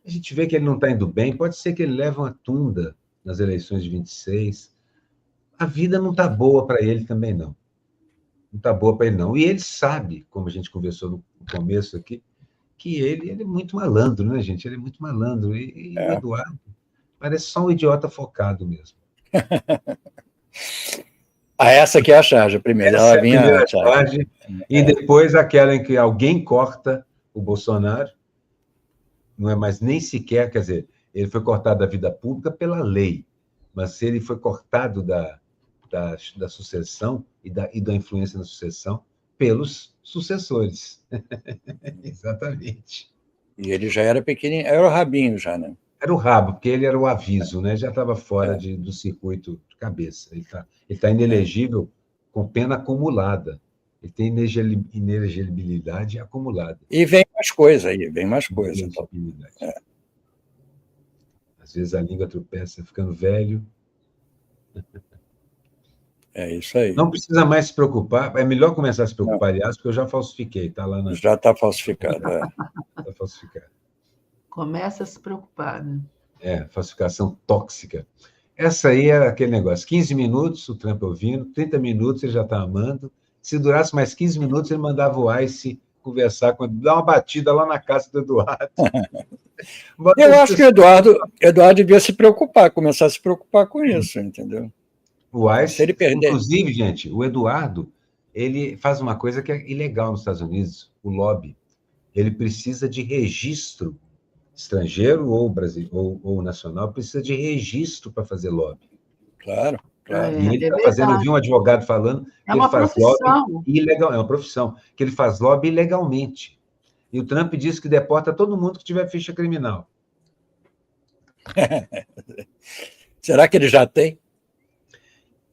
a gente vê que ele não está indo bem, pode ser que ele leve uma tunda nas eleições de 26. A vida não está boa para ele também, não. Não está boa para ele, não. E ele sabe, como a gente conversou no começo aqui, que ele é muito malandro, né, gente? Ele é muito malandro. E o Eduardo parece só um idiota focado mesmo. Essa aqui é a charge, a primeira. Essa Ela é a vinha primeira charge. E depois aquela em que alguém corta o Bolsonaro, não é mais nem sequer, quer dizer, ele foi cortado da vida pública pela lei, mas ele foi cortado da sucessão e da influência na sucessão pelos sucessores. Exatamente. E ele já era pequenininho, era o rabinho já, né? Era o rabo, porque ele era o aviso, né? Já estava fora do circuito de cabeça. Ele tá inelegível com pena acumulada. Ele tem inelegibilidade acumulada. E vem mais coisa aí, vem mais coisa. Então. Às vezes a língua tropeça, ficando velho. É isso aí. Não precisa mais se preocupar. É melhor começar a se preocupar, aliás, porque eu já falsifiquei. Tá lá na... Já está falsificado. Está falsificado. Começa a se preocupar, né? Falsificação tóxica. Essa aí era aquele negócio. 15 minutos, o Trump ouvindo, 30 minutos ele já está amando. Se durasse mais 15 minutos, ele mandava o Ice conversar com ele, dar uma batida lá na casa do Eduardo. Eu acho que o Eduardo devia se preocupar, começar a se preocupar com isso, entendeu? O Ice, se ele perder... inclusive, gente, o Eduardo, ele faz uma coisa que é ilegal nos Estados Unidos, o lobby. Ele precisa de registro estrangeiro ou brasileiro ou nacional, precisa de registro para fazer lobby. Claro. E ele está fazendo, eu vi um advogado falando que ele faz lobby ilegal, é uma profissão, que ele faz lobby ilegalmente. E o Trump disse que deporta todo mundo que tiver ficha criminal. Será que ele já tem?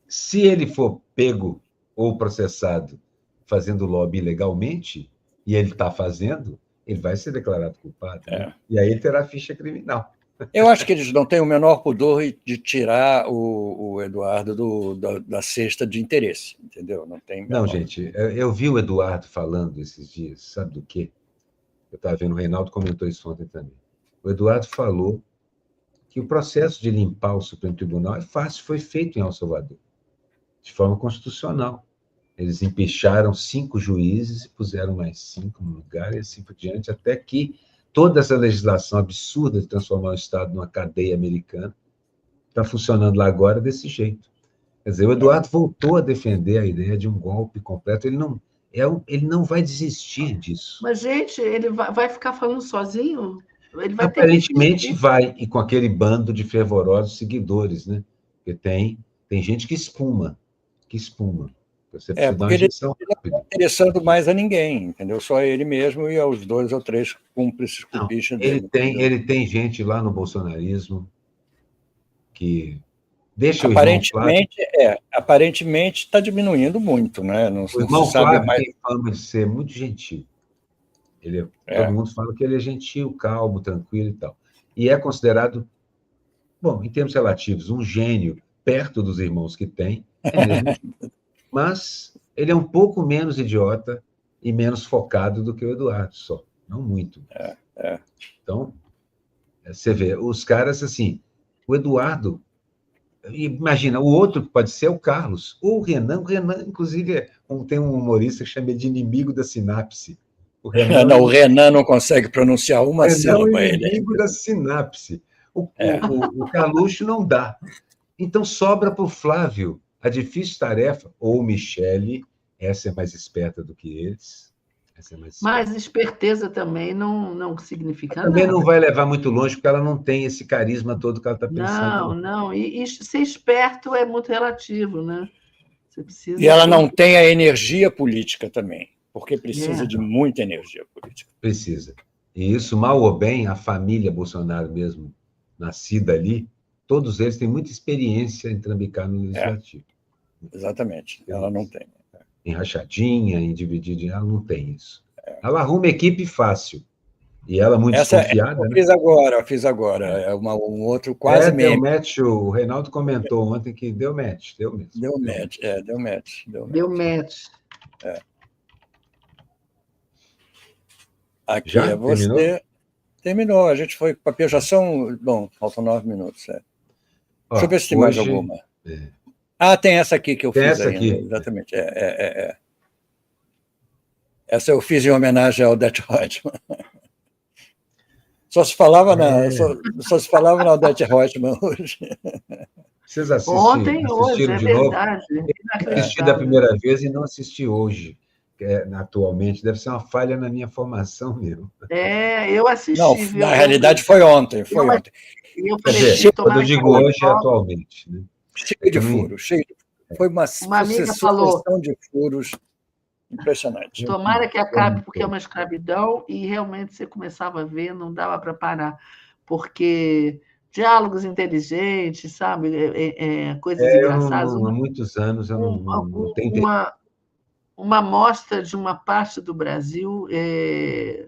Se ele for pego ou processado fazendo lobby ilegalmente, e ele está fazendo, ele vai ser declarado culpado. Né? E aí ele terá ficha criminal. Eu acho que eles não têm o menor pudor de tirar o Eduardo da cesta de interesse, entendeu? Não, gente, eu vi o Eduardo falando esses dias, sabe do quê? Eu estava vendo, o Reinaldo comentou isso ontem também. O Eduardo falou que o processo de limpar o Supremo Tribunal é fácil, foi feito em El Salvador, de forma constitucional. Eles empicharam 5 juízes e puseram mais 5 no lugar, e assim por diante, até que toda essa legislação absurda de transformar o Estado numa cadeia americana está funcionando lá agora desse jeito. Quer dizer, o Eduardo voltou a defender a ideia de um golpe completo. Ele não vai desistir disso. Mas, gente, ele vai ficar falando sozinho? Ele vai Aparentemente vai, e com aquele bando de fervorosos seguidores, né? Porque tem gente que espuma. Você precisa dar uma injeção rápida. Ele não está interessando mais a ninguém, entendeu? Só ele mesmo e aos 2 ou 3 cúmplices com bicha dele. Ele tem gente lá no bolsonarismo que deixa aparentemente está diminuindo muito, né? Não o irmão se sabe Flávio mais. tem fama de ser muito gentil. Todo mundo fala que ele é gentil, calmo, tranquilo e tal. E é considerado, bom, em termos relativos, um gênio perto dos irmãos que tem, mesmo. Mas ele é um pouco menos idiota e menos focado do que o Eduardo, só. Não muito. Então, você vê, os caras, assim, o Eduardo, imagina, o outro pode ser o Carlos, ou o Renan, inclusive, tem um humorista que chama ele de inimigo da sinapse. O Renan não consegue pronunciar uma sílaba. Ele é inimigo da sinapse. O Carluxo não dá. Então, sobra para o Flávio a difícil tarefa, ou Michele, essa é mais esperta do que eles. Mas esperteza também não significa nada. Também não vai levar muito longe, porque ela não tem esse carisma todo que ela está pensando. Não. E ser esperto é muito relativo, né? Você precisa. E ela não tem a energia política também, porque precisa de muita energia política. Precisa. E isso, mal ou bem, a família Bolsonaro mesmo, nascida ali, todos eles têm muita experiência em trambicar no legislativo. Exatamente. Ela não tem. Em rachadinha, em dividir, ela não tem isso. Ela arruma equipe fácil. E ela muito desconfiada. Eu fiz agora. É um outro quase deu match. O Reinaldo comentou ontem que deu match. Deu mesmo. Deu match. Aqui Já? é você. Terminou? Terminou, a gente foi para piajação. Bom, faltam 9 minutos. Deixa eu Ó, ver se tem mais hoje alguma. Ah, tem essa aqui que eu tem fiz essa ainda, aqui. exatamente. Essa eu fiz em homenagem ao Odete Roitman. Só se falava na Odete Roitman hoje. Vocês Ontem, hoje, assistiram é de novo? verdade. Assisti da Inacreditável. primeira vez e não assisti hoje, atualmente. Deve ser uma falha na minha formação mesmo. Eu Não, assisti, viu? na realidade foi ontem, foi ontem. Eu Quer falei, dizer, quando tomara eu que digo acabe hoje, é logo. atualmente. Né? Cheio de furos, cheio de furos. Foi uma amiga falou, sucessão de furos impressionante. tomara que acabe, porque é uma escravidão, e realmente você começava a ver, não dava para parar, porque diálogos inteligentes, sabe? Coisas Eu engraçadas. há muitos anos eu não tenho interesse. Uma amostra de uma parte do Brasil,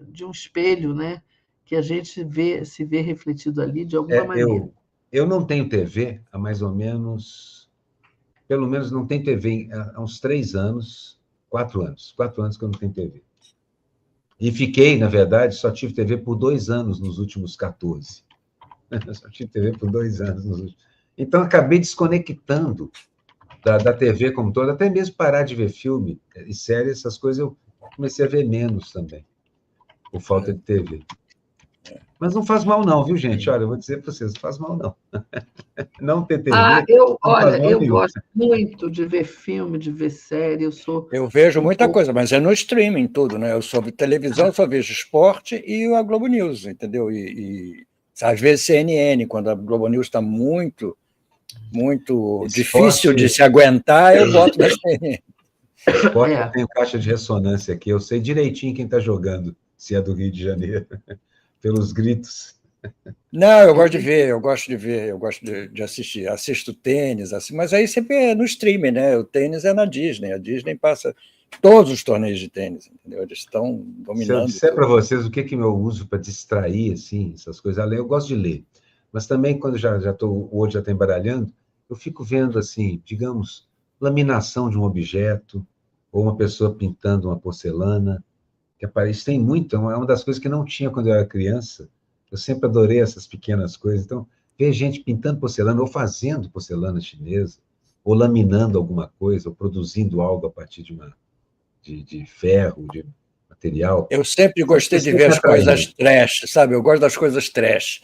de um espelho, né? Que a gente se vê refletido ali de alguma maneira. Eu não tenho TV há mais ou menos, pelo menos não tenho TV há uns 3 anos, 4 anos. 4 anos que eu não tenho TV. E fiquei, na verdade, só tive TV por 2 anos nos últimos 14. Só tive TV por 2 anos nos últimos. Então, acabei desconectando da TV como toda, até mesmo parar de ver filme e série, essas coisas eu comecei a ver menos também, por falta de TV. Mas não faz mal não, viu, gente? Olha, eu vou dizer para vocês, não faz mal não. Não ter TV eu nenhum. gosto muito de ver filme, de ver série, Eu vejo muita coisa, mas é no streaming tudo, né? Eu sobre televisão, eu só vejo esporte e a Globo News, entendeu? E às vezes CNN, quando a Globo News está muito difícil de se aguentar, eu boto na CNN. Esporte, eu tenho caixa de ressonância aqui, eu sei direitinho quem está jogando, se é do Rio de Janeiro, pelos gritos. Não, eu gosto de ver, eu gosto de assistir. Assisto tênis, assim, mas aí sempre é no streaming, né? O tênis é na Disney, a Disney passa todos os torneios de tênis, entendeu? Eles estão dominando. Se eu disser para vocês o que eu uso para distrair, assim, essas coisas, além, eu gosto de ler, mas também quando o olho já está embaralhando, eu fico vendo, assim, digamos, laminação de um objeto, ou uma pessoa pintando uma porcelana, que aparece, tem muito, é uma das coisas que não tinha quando eu era criança. Eu sempre adorei essas pequenas coisas. Então, ver gente pintando porcelana, ou fazendo porcelana chinesa, ou laminando alguma coisa, ou produzindo algo a partir de ferro, de material. Eu sempre gostei de ver as coisas trash, sabe? Eu gosto das coisas trash.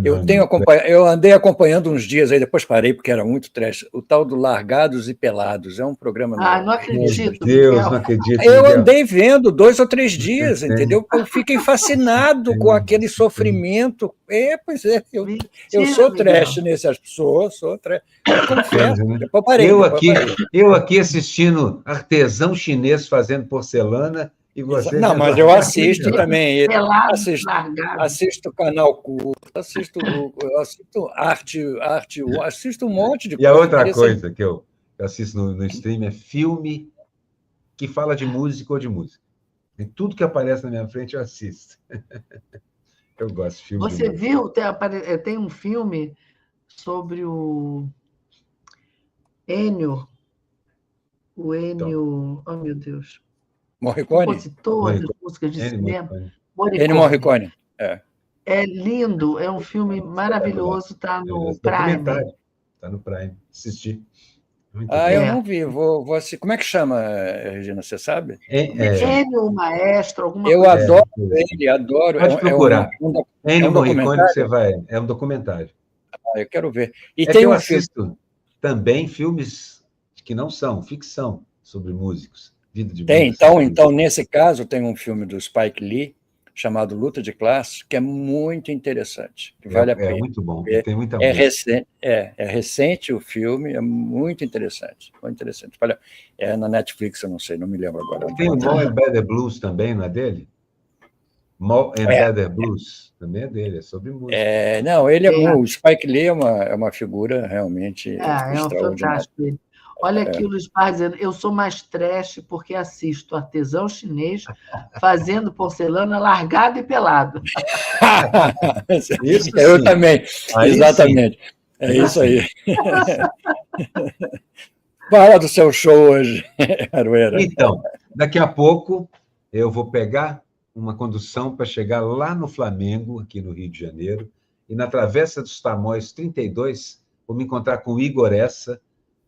Eu andei acompanhando uns dias aí, depois parei porque era muito trash. O tal do Largados e Pelados, é um programa. Não acredito. Meu Deus, não acredito. Eu andei vendo 2 ou 3 dias, entendeu? Eu fiquei fascinado com aquele sofrimento. Pois é, eu sou trash nesse aspecto, sou trash. Eu confesso, depois parei. Eu aqui assistindo artesão chinês fazendo porcelana. E você não, mas eu assisto também. Assisto Canal Curto, assisto arte, assisto um monte de coisa. E a outra coisa que eu assisto no stream é filme que fala de música ou de música. E tudo que aparece na minha frente eu assisto. Eu gosto de filme. Você viu? Tem um filme sobre o Ennio. O Ennio. Oh, meu Deus. Morricone? Compositor das músicas de cinema. Ennio Morricone. É lindo, é um filme maravilhoso, está no Prime. Está no Prime, assisti. Eu não vi, vou assistir. Como é que chama, Regina, você sabe? Ennio Maestro, alguma coisa. Eu adoro ele, adoro. Pode procurar. Ennio Morricone, você vai. É um documentário. Eu quero ver. E tem eu assisto também filmes que não são ficção sobre músicos. Então, nesse caso, tem um filme do Spike Lee chamado Luta de Classes, que é muito interessante, que vale a pena. É muito bom, tem muita música. É recente o filme, é muito interessante. Olha, é na Netflix, eu não sei, não me lembro agora. Tem o More and Better Blues também, não é dele? More and Better Blues também é dele, é sobre música. Não, o Spike Lee é uma figura realmente extraordinária. Fantástico. Olha aqui o Luiz Parra dizendo, eu sou mais trash porque assisto artesão chinês fazendo porcelana largado e pelado. Isso eu também, exatamente. Sim. É isso aí. Fala do seu show hoje, Aroeira. Então, daqui a pouco eu vou pegar uma condução para chegar lá no Flamengo, aqui no Rio de Janeiro, e na Travessa dos Tamoios 32, vou me encontrar com o Igor Essa,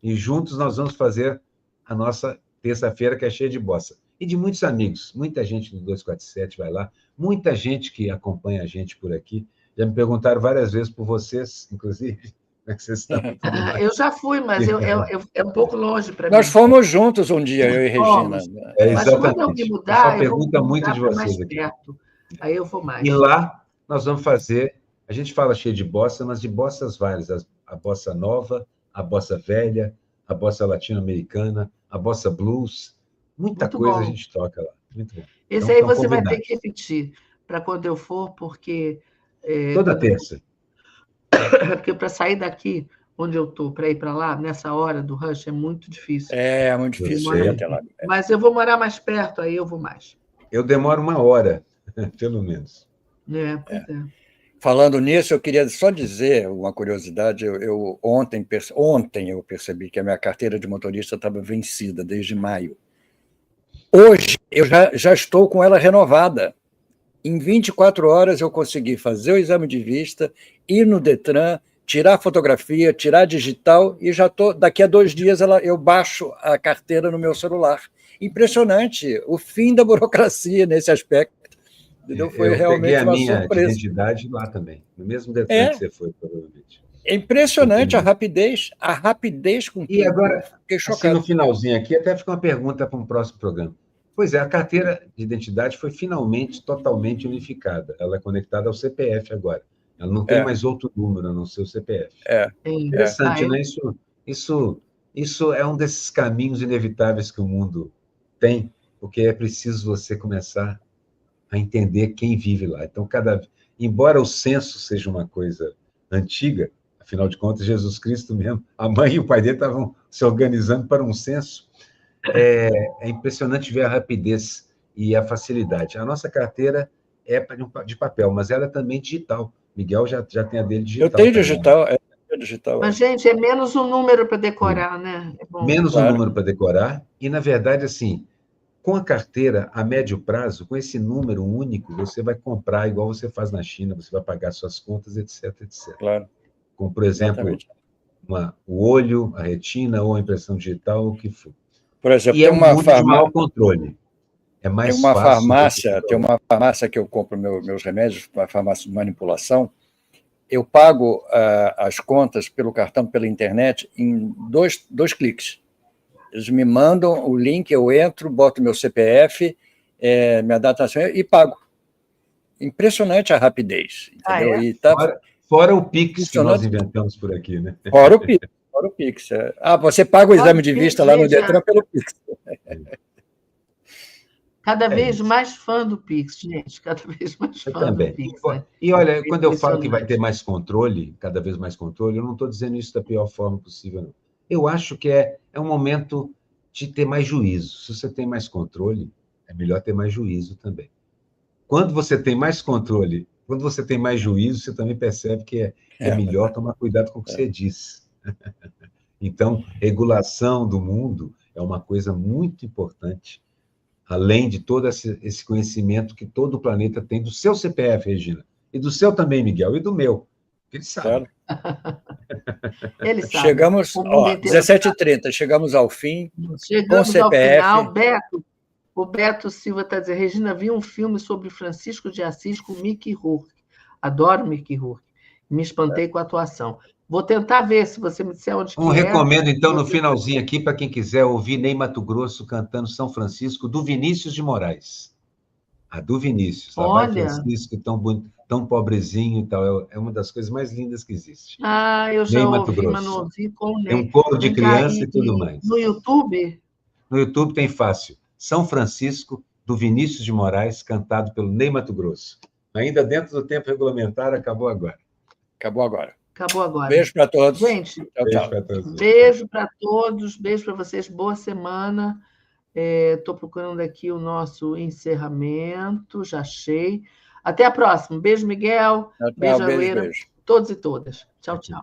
e juntos nós vamos fazer a nossa terça-feira, que é cheia de bossa. E de muitos amigos, muita gente do 247 vai lá, muita gente que acompanha a gente por aqui. Já me perguntaram várias vezes por vocês, inclusive, como é que vocês estão? Eu já fui, mas é um pouco longe para mim. Nós fomos juntos um dia, eu e Regina. Mas quando eu me mudar, eu vou pergunta muito de mais vocês aqui. perto. Aí eu vou mais. E lá nós vamos fazer, a gente fala cheio de bossa, mas de bossas várias, a bossa nova, a bossa velha, a bossa latino-americana, a bossa blues, muita Muito coisa bom. a gente toca lá. Muito bom. Esse aí você vai ter que repetir para quando eu for, porque... Toda terça. Porque para sair daqui, onde eu estou, para ir para lá, nessa hora do rush, é muito difícil. É muito difícil ir até lá. Mas eu vou morar mais perto, aí eu vou mais. Eu demoro 1 hora, pelo menos. Pois é. Falando nisso, eu queria só dizer uma curiosidade. Ontem eu percebi que a minha carteira de motorista estava vencida desde maio. Hoje, eu já estou com ela renovada. Em 24 horas, eu consegui fazer o exame de vista, ir no Detran, tirar fotografia, tirar digital, e já estou. Daqui a 2 dias eu baixo a carteira no meu celular. Impressionante, o fim da burocracia nesse aspecto. Foi realmente uma surpresa. Eu peguei a minha identidade lá também, no mesmo Detran que você foi, provavelmente. É impressionante a rapidez com que... E agora, assim, no finalzinho aqui, até fica uma pergunta para um próximo programa. Pois é, a carteira de identidade foi finalmente totalmente unificada. Ela é conectada ao CPF agora. Ela não tem mais outro número a não ser o CPF. Interessante, né? Isso é um desses caminhos inevitáveis que o mundo tem, porque é preciso você começar a entender quem vive lá. Então, embora o censo seja uma coisa antiga, afinal de contas, Jesus Cristo mesmo, a mãe e o pai dele estavam se organizando para um censo. É impressionante ver a rapidez e a facilidade. A nossa carteira é de papel, mas ela é também digital. Miguel já tem a dele digital. Eu tenho digital. Mas, gente, é menos um número para decorar, né? É bom. Menos um número para decorar. E, na verdade, assim, com a carteira, a médio prazo, com esse número único, você vai comprar igual você faz na China, você vai pagar suas contas, etc, etc. Claro. Como, por exemplo, o olho, a retina ou a impressão digital, o que for. Por exemplo, tem uma farmácia de maior controle. É mais tem uma fácil. Tem uma farmácia que eu compro meus remédios, uma farmácia de manipulação. Eu pago as contas pelo cartão, pela internet, em dois cliques. Eles me mandam o link, eu entro, boto meu CPF, minha data de nascimento e pago. Impressionante a rapidez. Entendeu? E fora o Pix que nós inventamos por aqui, né? Fora o Pix. Você paga o exame de vista lá no Detran pelo Pix. Cada vez mais fã do Pix, gente. Cada vez mais fã do Pix. Né? E olha, quando eu falo que vai ter mais controle, cada vez mais controle, eu não estou dizendo isso da pior forma possível, não. Eu acho que é um momento de ter mais juízo. Se você tem mais controle, é melhor ter mais juízo também. Quando você tem mais controle, quando você tem mais juízo, você também percebe que é melhor tomar cuidado com o que você diz. Então, regulação do mundo é uma coisa muito importante, além de todo esse conhecimento que todo o planeta tem do seu CPF, Regina, e do seu também, Miguel, e do meu. Ele sabe. Ele sabe. Chegamos, 17h30, chegamos ao fim. Chegamos ao final. O Beto Silva está dizendo, Regina, vi um filme sobre Francisco de Assis com Mickey Rourke. Adoro Mickey Rourke. Me espantei com a atuação. Vou tentar ver, se você me disser onde que é. Recomendo, então, no finalzinho aqui, para quem quiser ouvir Ney Matogrosso cantando São Francisco, do Vinícius de Moraes. A do Vinícius. Lá vai Francisco, tão pobrezinho e tal. É uma das coisas mais lindas que existe. Eu já ouvi, mas não ouvi com o Ney. Tem um coro de criança e tudo mais. No YouTube? No YouTube tem fácil. São Francisco, do Vinícius de Moraes, cantado pelo Ney Matogrosso. Ainda dentro do tempo regulamentar, acabou agora. Acabou agora. Beijo para todos. Gente, tchau. Beijo para todos, beijo para vocês, boa semana. Estou procurando aqui o nosso encerramento, já achei. Até a próxima. Beijo, Miguel. Tchau, beijo, Aroeira. beijo. Todos e todas. Tchau, tchau.